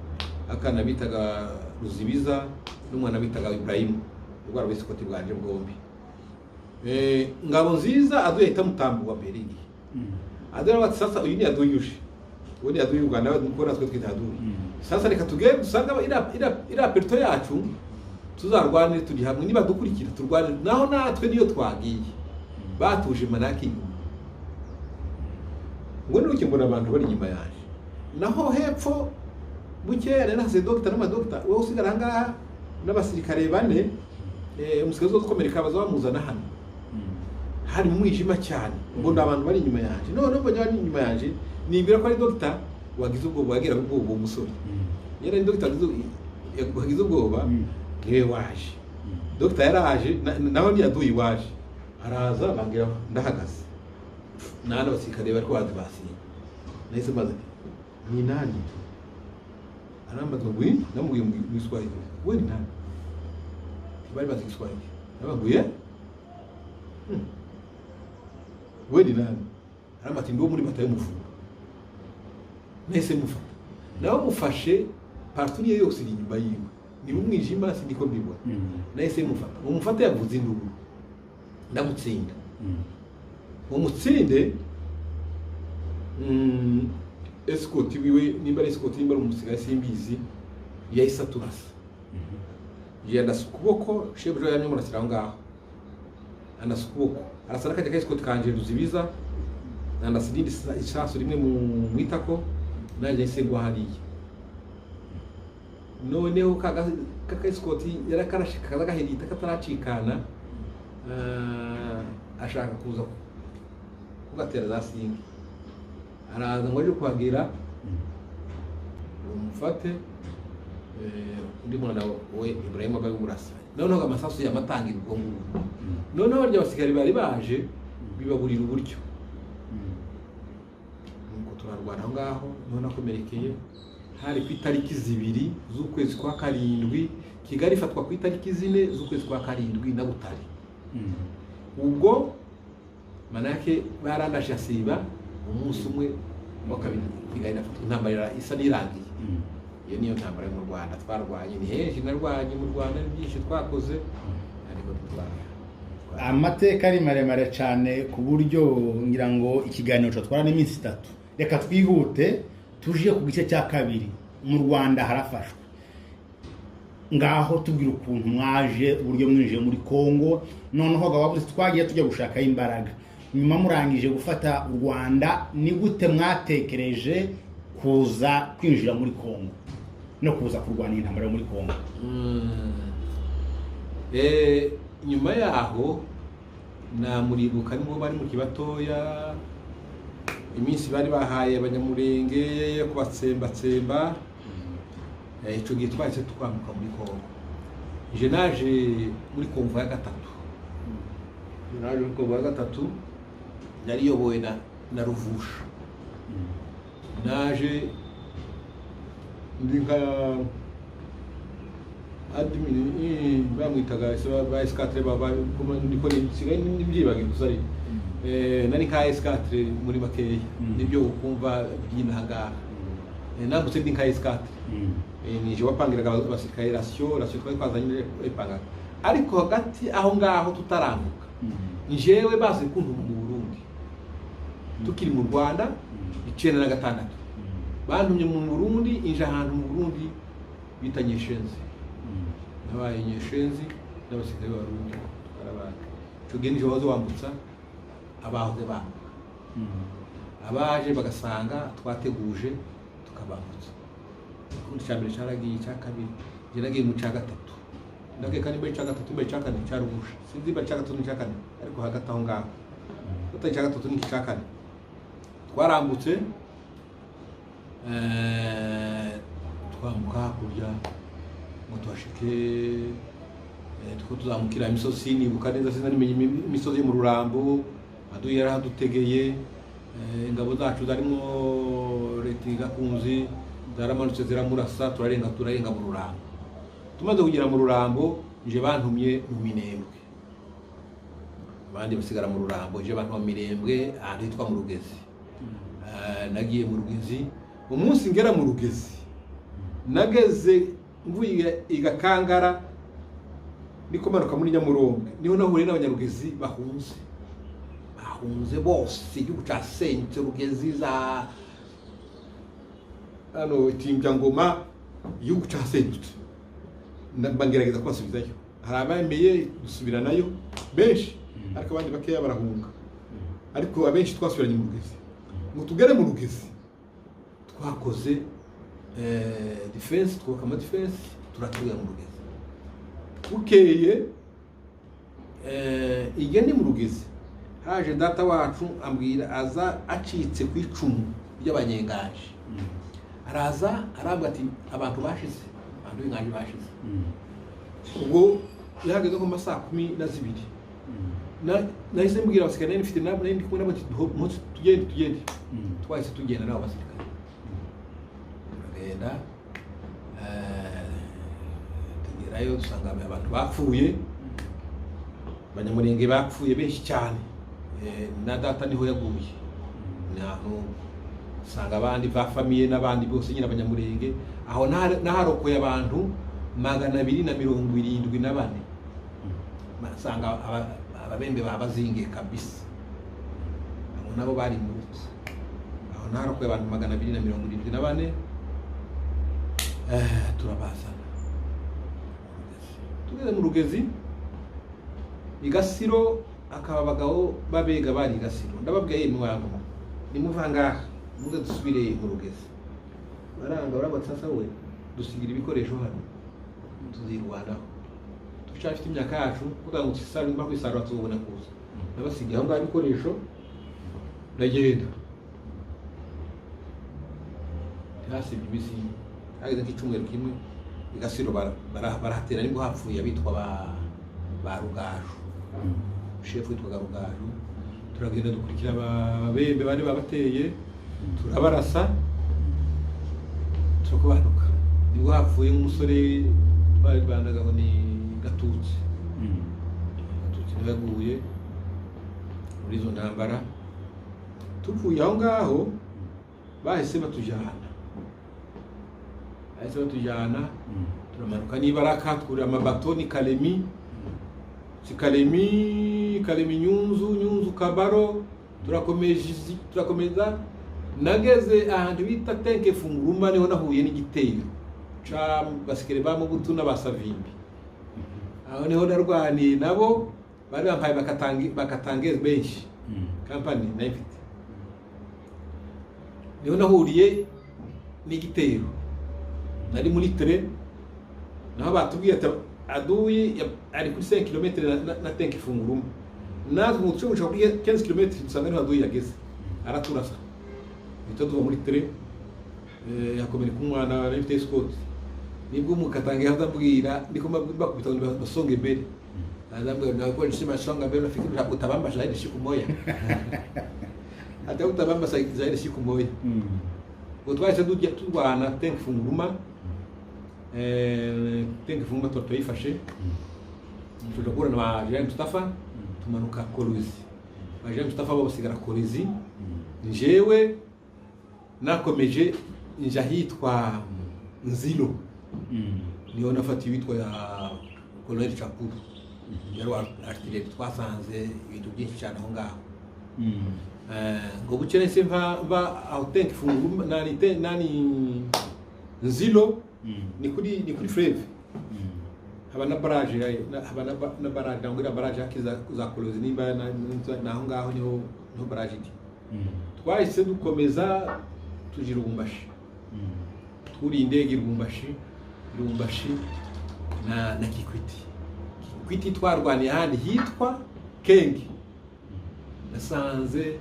akana bitaga Ruzibiza n'umwana bitaga Ibrahim ubwo wesiko tibwanje bwombi ngabo nziza aduhita mutambuwa mbere adora bati sasa uyu ni aduyuje ubundi aduye Uganda n'ukora twe twitaduye sasa reka tugere dusanga ira perto yacu tuzarwanire turi hamwe niba dukurikira turwanire naho natwe niyo twagiye batuje manaki ngo nuke mbona abantu bari nyuma yaje naho hepfo bukeya rero hase doctor n'amadoctor wowe usigara ngaha n'abasirikare bane umusikazo ukomereka baza bamuzana hano hari mu mwijima cyane mbona abantu bari inyuma yanje none mbona bari inyuma yanje nimbira ko ari doctor wagize ubwo wagira ubwo umusore yera ni doctor wagize ubwoba ngiye waje doctor yaraje naho ni yaduyi waje araza bangira ndahagaze nana basirikare bari kwazi basi nahise maze ni nani arambaza ngo namubwiye mu Kiswahili we ni nani bari bazi Kiswahili nababwiye we ni nani arambaza ndo muri bataye mufunga nahise mufata nawe mufashe parturiye yose iri nyuma yiwe ni umwijima sindiko mbibona nahise mufata umufata yavuze induru ndamutsinda umutsinde escort wiwe nimba escort nimba umusigaye simbizi yahise aturasa yenda sukuboko shebro yamye murasira ngaho anda sukuboko arasara kajya escort kanje ruzibiza anda sidindi isasu rimwe mu mwitako naje nsengwa hariye noneho kaka escort yarakarashika kaza gahirita kataracikana ashaka kuza kugatera za singi araza ngo aje kuhagira umufate undi mwana we Ibrahim abaye urasa noneho amasasu yamatangira ubwo ngubu noneho barya basigari bari baje bibaburira uburyo nuko turarwana ngaho none akomerekeye hari ku itariki 2 z'ukwezi kwa 7 Kigali ifatwa ku itariki 4 z'ukwezi kwa 7 na Butare ubwo manake barandasha siba umunsi umwe wa kabiri Kigali nafatwa intambara isa nirangiye iyo niyo ntambara mu Rwanda twarwanye ni henshi narwanye mu Rwanda byinshi twakoze ariko twara
amateka ari maremare cyane ku buryo ngira ngo ikiganiro twara n'iminsi 3 reka twihute tuje ku gice cya kabiri mu Rwanda harafashwe ngaho tubwira ukuntu mwaje uburyo mwinjiye muri Kongo noneho gababuze twagiye tujya gushaka imbaraga nyuma murangije gufata u Rwanda ni gute mwatekereje kuza kwinjira muri Kongo no kuza kurwana intambara muri Kongo
nyuma yaho namuribuka nibo bari mu kibatoya iminsi bari bahaye abanyamurenge yo kubatsemba ico gihe twahise twambuka muri Kongo je naje muri Kongo ya gatatu naje muri Kongo ya gatatu yari yobowe na Ruvusha naje ndinka admin bamwitaga ba S4 baba kuma ndiko nisigaye n'ibyibage gusari nari ka S4 muri Makeya nibyo ukumva by'intaga nagutse ndinka S4 nije wapangiraga abasirikare rasyo twazanye ipanga ariko hagati aho ngaho tutarambuka njewe baze kuntu mu Burundi tukiri mu Rwanda 1996 bantumye mu Burundi inje ahantu mu Burundi bitanye Shenzi nabaye Nyeshenzi n'abasirikare b'Abarundi twarabaga tugende je wazo wambutsa abahoze bambuka abaje bagasanga twateguje tukabambutsa kundi cyambere cyaragiye cya kabiri geragiye mu cya gatatu ndage kandi mbe cya gatatu mbe cya kane cyarugusha sinzi ba cya gatatu cya kane ariko hagati aho ngaho utari cya gatatu ni cya kane twarambutse twamuka kurya mutwashike two tuzamukira imisozi nibuka neza sinamenye imisozi yo mu Rurambo aduye yaradutegeye ingabo zacu zarimo leti gakunzi zaramanutse ziramurasa turarenga mu Rurambo tumaze kugera mu Rurambo nje bantumye mu Minembwe abandi basigara mu Rurambo nje bantu mu Minembwe ahitwa mu Rugezi nagiye mu Rugezi umunsi ngera mu Rugezi nageze mvuye igakangara niko manuka muri Nyamurongo niho nahure n'abanyarugezi bahunze bose igihugu cyasenyutse Rugezi za ano itimbya ngoma igihugu cyasenyutse bangerageza kubasubizayo hari abemeye dusubira nayo benshi ariko abandi bakeya barahunga ariko abenshi twasubiranye mu Rugezi ngo tugere mu Rugezi twakoze defense twubaka ama defense turatuye mu Rugezi bukeye igihe ni mu Rugezi haje data wacu ambwira aza acitse ku icumu ry'abanyengaje araza arambwa ati abantu bashize abantu b'ingaje bashize ubwo yahagaze ko masaa 12 nahise mbwira abasirikare nifite nabo ndi kumwe nabo tugende twahise tugenda nabo basirikare turagenda tugerayo dusanga abantu bapfuye Abanyamurenge bapfuye benshi cyane na data niho yaguye naho usanga abandi ba famille n'abandi bose nyine Abanyamurenge aho naharokoye abantu 274 masanga ababembe babazinge kabisa abo nabo bari mu rupfu aho naharokoye abantu 274 turabazana tugeze mu Rugezi Igasiro akaba abagabo babega bari Igasiro ndababwiye mwango nimuvanga muze dusubire mu Rugezi baranga barabatsasa we dusigira ibikoresho hano tuzirwanaho tushafite imyaka yacu kugira ngo tsisara nimba kwisarura tubona kuza nabasigiye aho ngaho ibikoresho ndagenda hasibye ibisi hageze nk'icumweru kimwe Igasiro barahatera nibwo hapfuye abitwa ba Rugaju chef witwa Rugaju turagenda dukurikira ababembe bari babateye turabarasa tukubanuka nibwo hapfuye umusore bari bandaga ngo ni Gatutsi Gatutsi yaguye muri zo ntambara tuvuye aho ngaho bahise batujana turamanuka nibaraka twura amabatoni Kalemi Nyunzu Kabaro turakomeza nageze ahantu bita Tenke Funguruma niho nahuye n'igitero ca basikere ba Mubutu n'abasavimbi aho niho narwaniye nabo bari bampaye bakatangeze benshi company nayifite niho nahuriye n'igitero nari muri tren naho batubwiye aduyi ari kuri 5 km na Tenke Funguruma nazo mu cyo cyo 15 km dusanga niho aduyi yageze araturasa bitaduva muri tren yakomere kumwana n'ifite escort nibwo mukatangiye hazambwira ndiko bakubita basonge mbere azambwira nako nshima songa mbere nafikiri utabamba zaidi siku moja hata utabamba zaidi siku moja utwaje turwana Tenke Funguruma Tenke Funguruma tutayifashe tudakura na Jean Mustafa tumanuka Kolwezi Jean Mustafa babasigara Kolwezi njewe nakomeje nja hitwa Nzilo niho nafatiwe witwa ya Colonel Chapuru yari artillerie twasanze ibintu byinshi cyane aho ngaho ngo bukene se va aho Tenke Funguruma nani Nzilo ni kuri Fleuve habana barrage habana barrage ngira barrage akiza za Kolwezi nimba naho ngaho niho barrage iki twahise dukomeza tujira Lubumbashi turi indege Lubumbashi na Kikwiti twarwaniye handi hitwa Kengi nasanze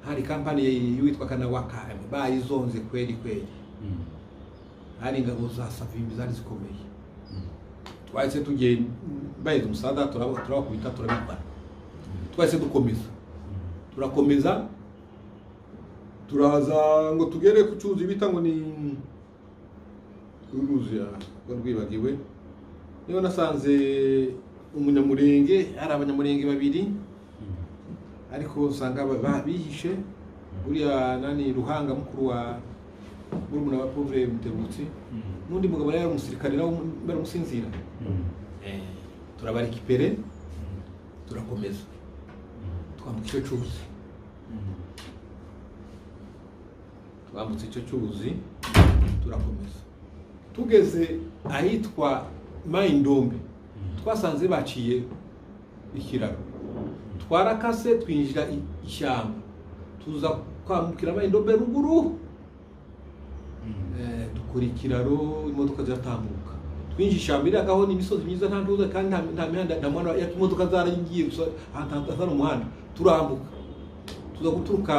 hari company yitwa Kanawaka bayizonze kweli hari ingabo za Savimbi zari zikomeye twahise tugiye bayeze umusada turabakubita turabikora twahise turakomeza turaza ngo tugere ku cyuzi bita ngo ni Uruzia rwibagiwe niyo nasanze umunyamurenge hari abanyamurenge babiri ariko usanga bihishe buriya nani Ruhanga mukuru wa murumuna wa Pauvre Mutebutsi nundi mugabo yari umusirikare nawo bari musinzira turabarikipere turakomeza twambutse icyo cyuzi turakomeza tugeze ahitwa Maindombe twasanze baciye ikiraro twarakase twinjira ishyamba tuza kwambukira Maindombe ruguru dukora ikiraro imodoka ziratambuka twinjira ishambira agaho n'imisozi myiza nta ntuza kandi nta mihanda nta mwana ya imodoka zaragiye gusa atazana umuhanda turambuka tuza guturuka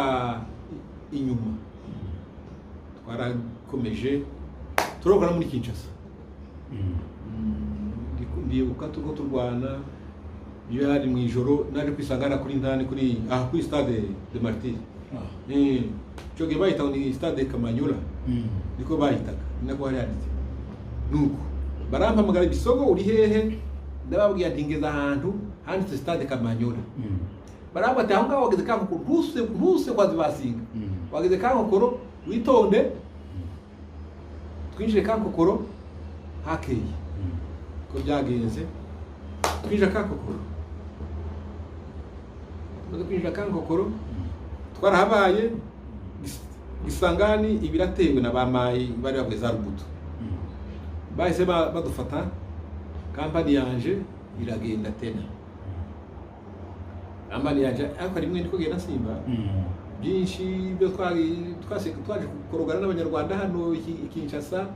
inyuma twarakomeje turokana muri Kinshasa ndibuka turiko turwana iyo yari mu ijoro naje kwisangana kuri ndani kuri stade de Martyrs cyo gihe bahita ni stade Kamanyola niko bahitaga nako hari handitse nuko barampamagara Bisogo uri hehe ndababwiye ati ngeze ahantu handitse stade Kamanyola barabata aho ngaho wageze kanko ntuse kwazi basinga wageze kanko witonde twinjire kankokoro hakeye ko byagenze twinjira kankokoro twinjira kankokoro twarahabaye Gisangani ibiratewe na bamayi bari bagwe za rubuto bahise badufata kampani yanje iragenda tena kampani yanje ariko rimwe niko genda simba byinshi byo twaje kukorogana n'abanyarwanda hano Kinshasa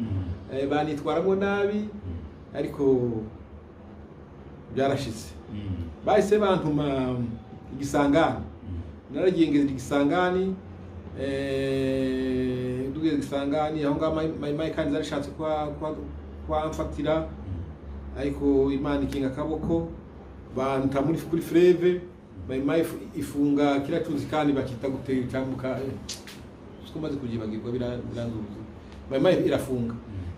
banitwaramo nabi ariko byarashize bahise bantuma Gisangani naragiye ngeze Gisangani duge Gisangani aho ngaho mayi kandi zarishatse kwa mfatira ariko Imana ikinga akaboko banta kuri Fleve mayi ifunga kila tuzi kandi bakita gute cyambuka sikomaze kugibagirwa biranzuza mayi irafunga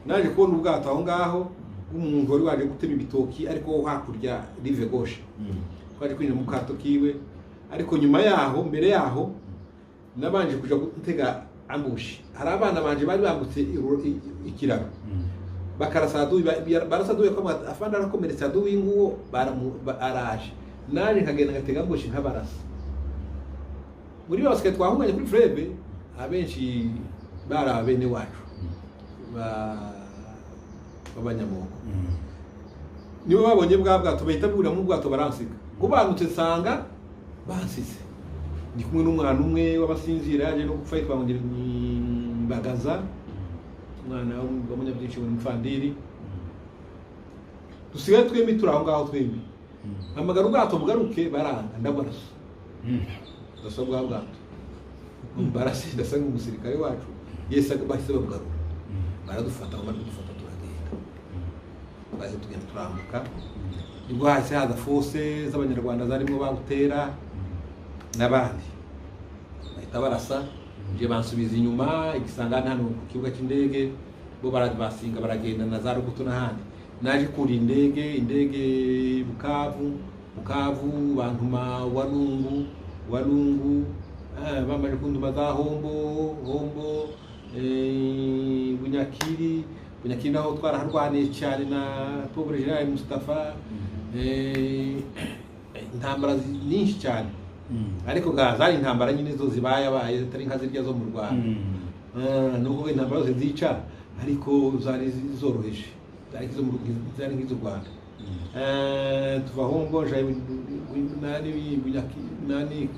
naje kubona ubwato aho ngaho umuntu wari waje gutema ibitoki ariko hakurya rive gauche twaje kwinjira mu kato kiwe ariko nyuma yaho mbere yaho nabanje kuja gutega ambushi hari abana banje bari bambutse ikiraro bakarasadu barasadu ko afanda arakomeretsa duwi nguwo araje naje nkagenda ngatega ambushi nkabarasa muri bose twahunganye kuri Fleve abenshi bara bene wacu babanyamoko nibo babonye bwato bahita bura mu bwato baransiga kubanutse sanga bansize ndi kumwe n'umwana umwe w'abasinzira yaje no gupfa twangire bagaza umwana w'umunyabyinshi w'umfandiri dusigaye twembi turaho ngaho twembi amagara ubwato bugaruke baranga ndabarasa dasabwa bwato barasi dasanga umusirikare wacu yesa bahise babugarura baradufata turagenda baje tugenda turambuka nibwo hahise haza force z'abanyarwanda zarimo bagutera n'abandi bahita barasa nje bansubiza inyuma Igisangani hano ku kibuga cy'indege bo barabasinga baragenda na za rubuto n'ahandi naje kuri indege Bukavu bantuma Walungu bamaje kunduma za Hombo Bunyakiri naho twaraharwaniye cyane na Pauvre General Mustafa intambara nyinshi cyane ariko gazari intambara nyine zo zibaye atari nka zirya zo mu Rwanda nuko intambara zo zica ariko zari zoroheje zari nk'izo Rwanda tuva Hombo jaye nani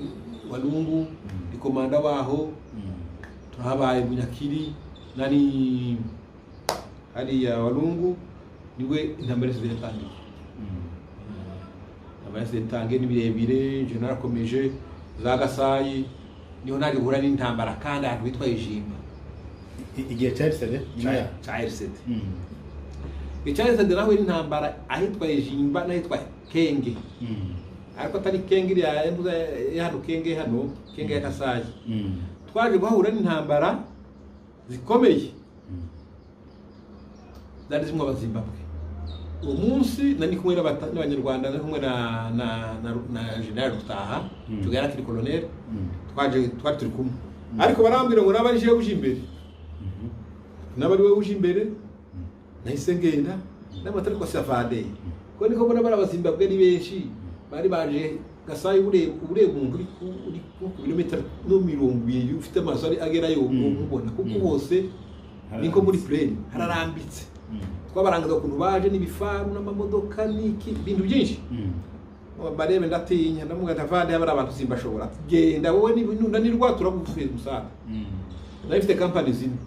Walungu ikomanda waho turahabaye Bunyakiri nani hariya Walungu niwe intambara zitangiye abase tange nibirebire je narakomeje za Gasayi niho nari hura n'intambara kandi ahantu bitwa Ijimba
igihe cyarse
cyarse icyarse naho intambara ahitwa Ijimba n'ahitwa Kenge ariko atari Kenge ya hano Kenge ya Gasayi twaje guhura n'intambara zikomeye zari zimwe abazimbabwe umunsi nani kumwe n'abanyarwanda nari kumwe na General Rutaha tugera kuri colonel twari turi kumwe ariko barambwira ngo nabari je uje imbere nabari we uje imbere nahise ngenda n'amatari kwa Savade ko niko mbona barabazimbabwe ni benshi bari baje Gasayi umuntu uri ku kilometero no 200 ufite amaso ari agerayo ubona kuko bose niko muri plane hararambitse twabarangaza ukuntu baje n'ibifaru n'amamodoka n'iki bintu byinshi barebe ndatinya ndamuga Savade yabara abantu simbashobora genda wowe n'inunda n'irwa turagufuye musaka nafite company zimwe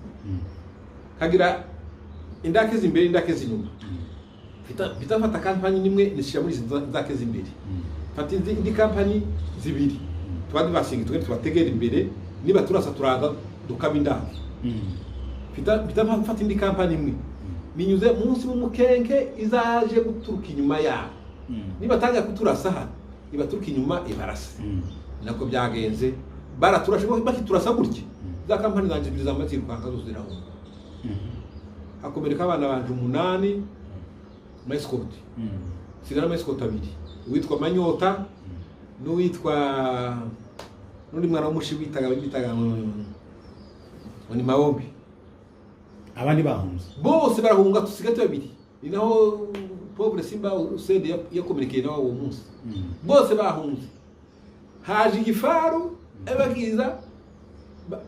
kagira indake zimbere indake zinyuma bitafata kampani nimwe nishyira muri indake zimbere fata indi kampani zibiri twandi basingi twe tubategera imbere niba turasa turaza dukaba indake bitafata indi kampani imwe ninyuze munsi mu mukenke izaje guturuka inyuma yaho niba tanga kuturasa hano iba turuka inyuma ibarasa nako byagenze baraturashe bakiturasa gutya za kampani zanje zibiri zamatsiro kwanka zose zirahunga hakomereka abana banje 8 Mescot sigara Mescot 2 uwitwa Manyota n'uwitwa n'undi mwana w'umushi bitaga ni Maombi
abandi bahunze
bose barahunga tusigate babiri ni naho pauvre Simba usende yakomerekeye nawo uwo munsi bose bahunze haje igifaru abagiza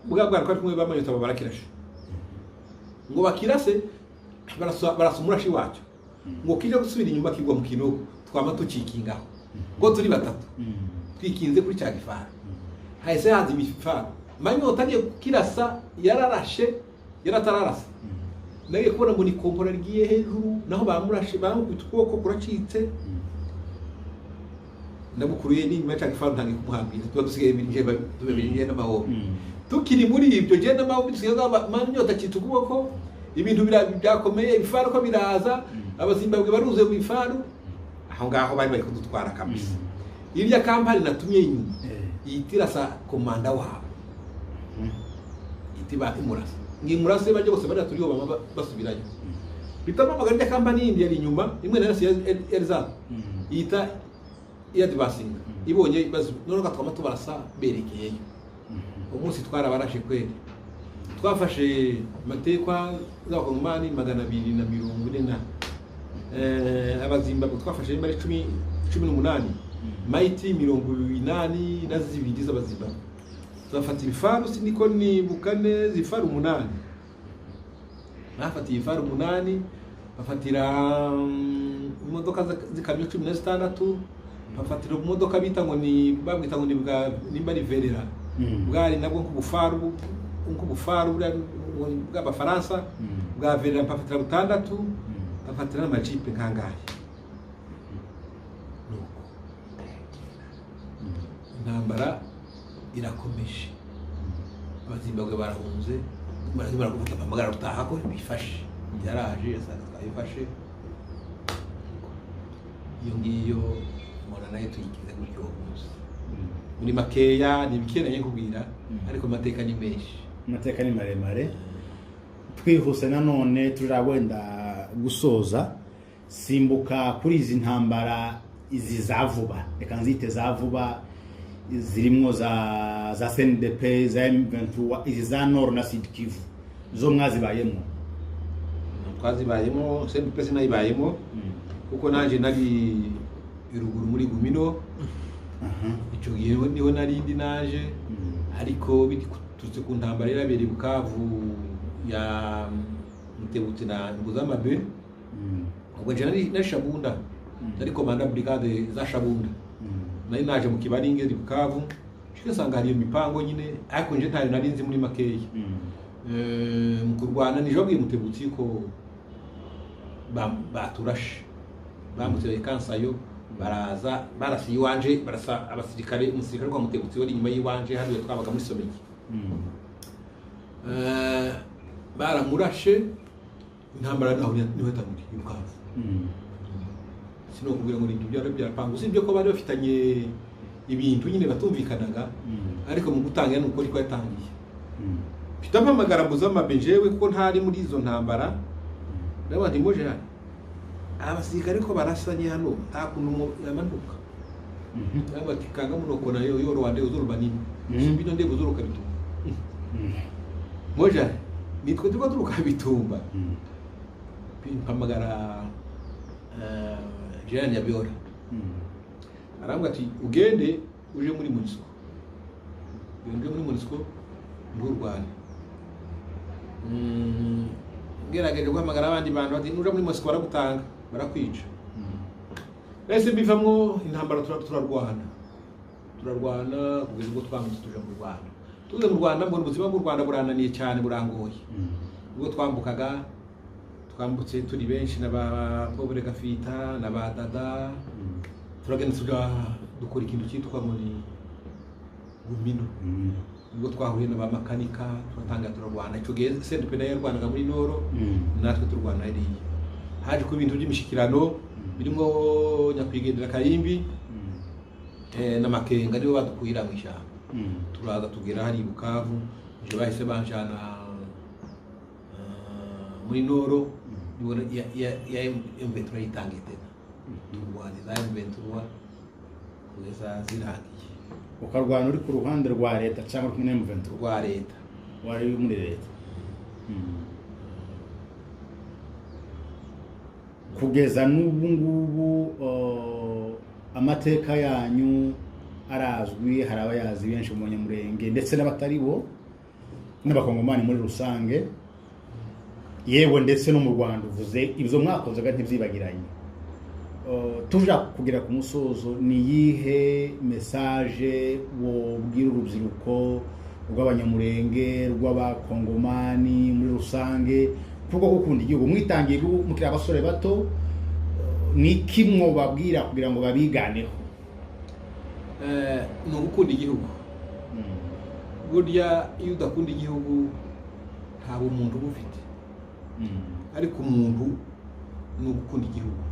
bwabwara ko kumwe bamanyota babarakirashe ngo bakirase barasumurashi wacu ngo kije gusubira inyuma kigwa mu kinogo twama tucikingaho ngo turi batatu twikinze kuri cya gifaru hahise haza imifaru Manyota agiye kirasa yararashe yaratararasa nagiye kubona ngo ni kompora rigiye hejuru naho bamurashe bamukubita ukuboko kuracitse ndamukuruye n'inyuma cya gifaru ntangiye kumuhambira tuba dusigaye ibinje n'amahombe tukiri muri ibyo je n'amahombe dusigaye Manyota acitse ukuboko ibintu byakomeye ibifaru ko biraza abazimbabwe baruze mu bifaru aho ngaho bari kudutwara kabisa irya kampani natumye inyuma yitirasa komanda wabo itiba imurasa ngimurase baje bose bari turiyo bama basubirayo bitama maganda kampani indi yari inyuma imwe na yose Elza yita ya divasinga ibonye bazu none gatwama tubarasa berekeyeyo umunsi twarabarashe kweli twafashe matekwa z'abakongomani 240 abazimbabwe twafashe muri 18 maiti 82 z'abazimbabwe twafata ibifaru siniko nibuka neza ifaru 8 nafatiye ifaru 8 bafatira imodoka zikamyo 16 bafatira imodoka bita ngo ni babwita ngo nimba riverera bwari nabwo nk'ubufaru bw'abafaransa bwa verera bafatira 6 bafatira n'amajipe nkangahe intambara irakomeje abazimbabwe barahunze barakuvuga amagara utaha ko bifashe yaraje yasanga twayifashe iyo ngiyo mona nayo tuyikize gutyo gusa muri makeya nibikeneye kubwira ariko amateka ni menshi
amateka ni maremare twihuse nanone turabwenda gusoza simbuka kuri izi ntambara izi zavuba reka nzite zavuba zirimo za CNDP za M23 izi za Nord na Sud Kivu zo mwazibayemo
twazibayemo CNDP sinayibayemo kuko nanje nari iruguru muri Gumino icyo gihe niho nari ndi naje ariko biturutse ku ntambara irabere Bukavu ya Mutebutsi na Nguzamabe ubwo je nari Shabunda nari komanda brigade za Shabunda nari naje mu Kibaringe ri Bukavu shikasanga hari imipango nyine ariko nje ntari nari nzi muri makeya mu kurwana nijo bwi Mutebutsi ko baturashe bamuteye kansayo baraza barasi iwanje barasa abasirikare umusirikare kwa Mutebutsi wari inyuma yiwanje hano twabaga muri Someki baramurashe intambara naho niho tamuri Bukavu sino kubwira ngo ibyo byari byarapanga usibye ko bari bafitanye ibintu nyine batumvikanaga ariko mu gutanga nuko ariko yatangiye bitama magarambuza amabenjewe kuko ntari muri izo ntambara n'abandi moje hano abasirikare ko barasanye hano nta kuntu yamanuka abatikanga munoko nayo yoro wande uzurubanini bino ndego zuruka bitu moja nitwe turuka bitumba mpamagara Jean Yabiora arambwa ati ugende uje muri Munisco yonge muri Munisco ndurwane ngerageje guhamagara abandi bantu bati nuje muri Munisco baragutanga barakwica ese bivamwo intambara turarwana kugeza ubwo twamutse tuje mu Rwanda tuze mu Rwanda mbona ubuzima bw'u Rwanda burananiye cyane burangoye ubwo twambutse turi benshi n'aba Pauvre Gafita n'aba Dada turagenda dukora ikintu cyitwa muri Gumino ubwo twahuye n'aba makanika turatanga turarwana icyo gihe CNDP nayo yarwanaga muri Noro natwe turwana iriya haje ku bintu by'imishikirano birimo nyakwigendera Kayimbi n'amakenga nibo badukuira mu ishyamba turaza tugera hari Bukavu je bahise banjana muri Noro nibona ya M23 yitangite turwanira M23 kugeza zirangiye
ukarwana uri ku ruhande rwa leta cyangwa kumwe na M23
rwa leta
wari muri leta kugeza n'ubu ngubu amateka yanyu arazwi hari abayazi benshi mu Banyamulenge ndetse n'abatari bo n'abakongomani muri rusange yewe ndetse no mu Rwanda uvuze ibyo mwakozaga ntibyibagiranye tuja kugira ku musozo ni yihe message wobwira urubyiruko rw'Abanyamulenge rw'abakongomani muri rusange kuko gukunda igihugu mwitangiye mukira abasore bato ni kimwe babwira kugira ngo babiganeho
ni ugukunda igihugu burya iyo udakunda igihugu nta bumuntu bufite ariko umuntu ni ugukunda igihugu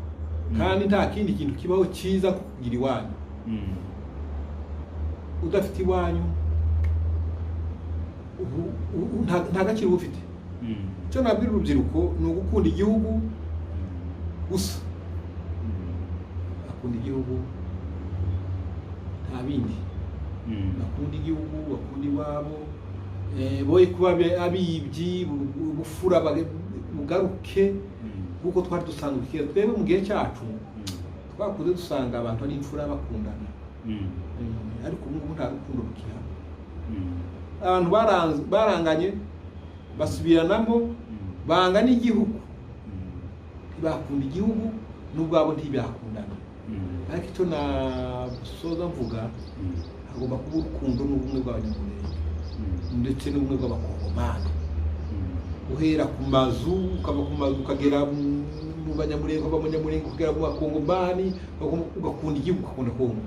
kandi nta kindi kintu kibaho cyiza kugira iwanyu udafite iwanyu nta gaciro ufite icyo nabwira urubyiruko ni ugukunda igihugu gusa akunda igihugu nta bindi bakunda igihugu bakunda iwabo boye kuba abibyi ubufura bugaruke kuko twari dusanzwe kera twebwe mu gihe cyacu twakuze dusanga abantu ari imfura bakundana ariko ubu ngubu nta rukundo rukihaba abantu baranganye basubiranamo banga n'igihugu ntibakunda igihugu n'ubwabo ntibyakundana ariko icyo nasoza mvuga hagomba kuba urukundo n'ubumwe bw'Abanyamulenge ndetse n'ubumwe bw'abakongomani uhera ku mazu ukava ku mazu ukagera mu Banyamulenge b'Abanyamulenge ukagera mu bakongomani ugakunda igihugu ukakunda Kongo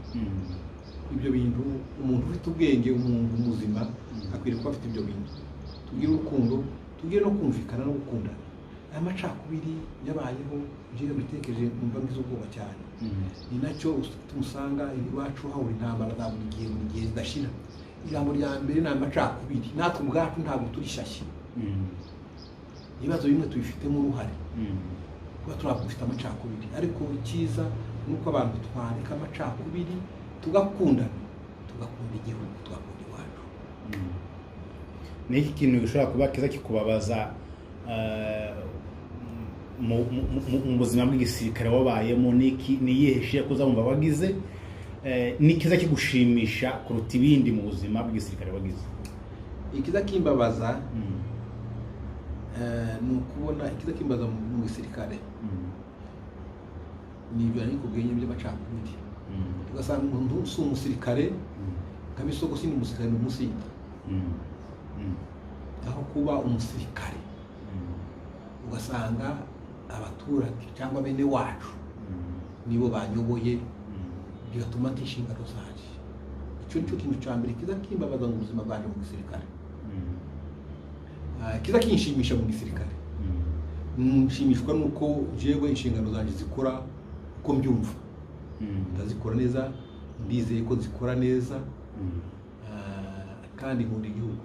ibyo bintu umuntu ufite ubwenge umuntu muzima akwiriye kuba afite ibyo bintu tugire urukundo tugire no kumvikana no gukundana aya macakubiri yabayeho njyewe bitekereje numva ngize ubwoba cyane ni nacyo tumusanga iwacu hahora intambara za buri gihe zidashira ijambo rya mbere ni amacakubiri natwe ubwacu ntabwo turi shyashya ibibazo bimwe tubifitemo uruhare kuba turabufite amacakubiri ariko icyiza ni uko abantu twareka amacakubiri tugakundana tugakunda igihugu tugakunda iwacu
ni iki kintu gishobora kuba kiza kikubabaza mu buzima bw'igisirikare wabayemo ni iyihe shira kuzamva wagize ni kiza kigushimisha kuruta ibindi mu buzima bw'igisirikare wagize
ikiza kimbabaza ni ukubona ikiza kimbaza mu gisirikare ni ibyo ariko ubwenge by'amacakubiri ugasanga umuntu si umusirikare kabisoko si umusirikare n'umusinda aho kuba umusirikare ugasanga abaturage cyangwa bene wacu nibo banyoboye bigatuma ntinshingano zaje icyo nicyo kintu cya mbere kiza kimbabaza mu buzima bwanjye mu gisirikare kiza kinshimisha mu gisirikare nshimishwa nuko jewe inshingano zanjye zikora uko mbyumva ndazikora neza ndizeye ko zikora neza kandi nkunda igihugu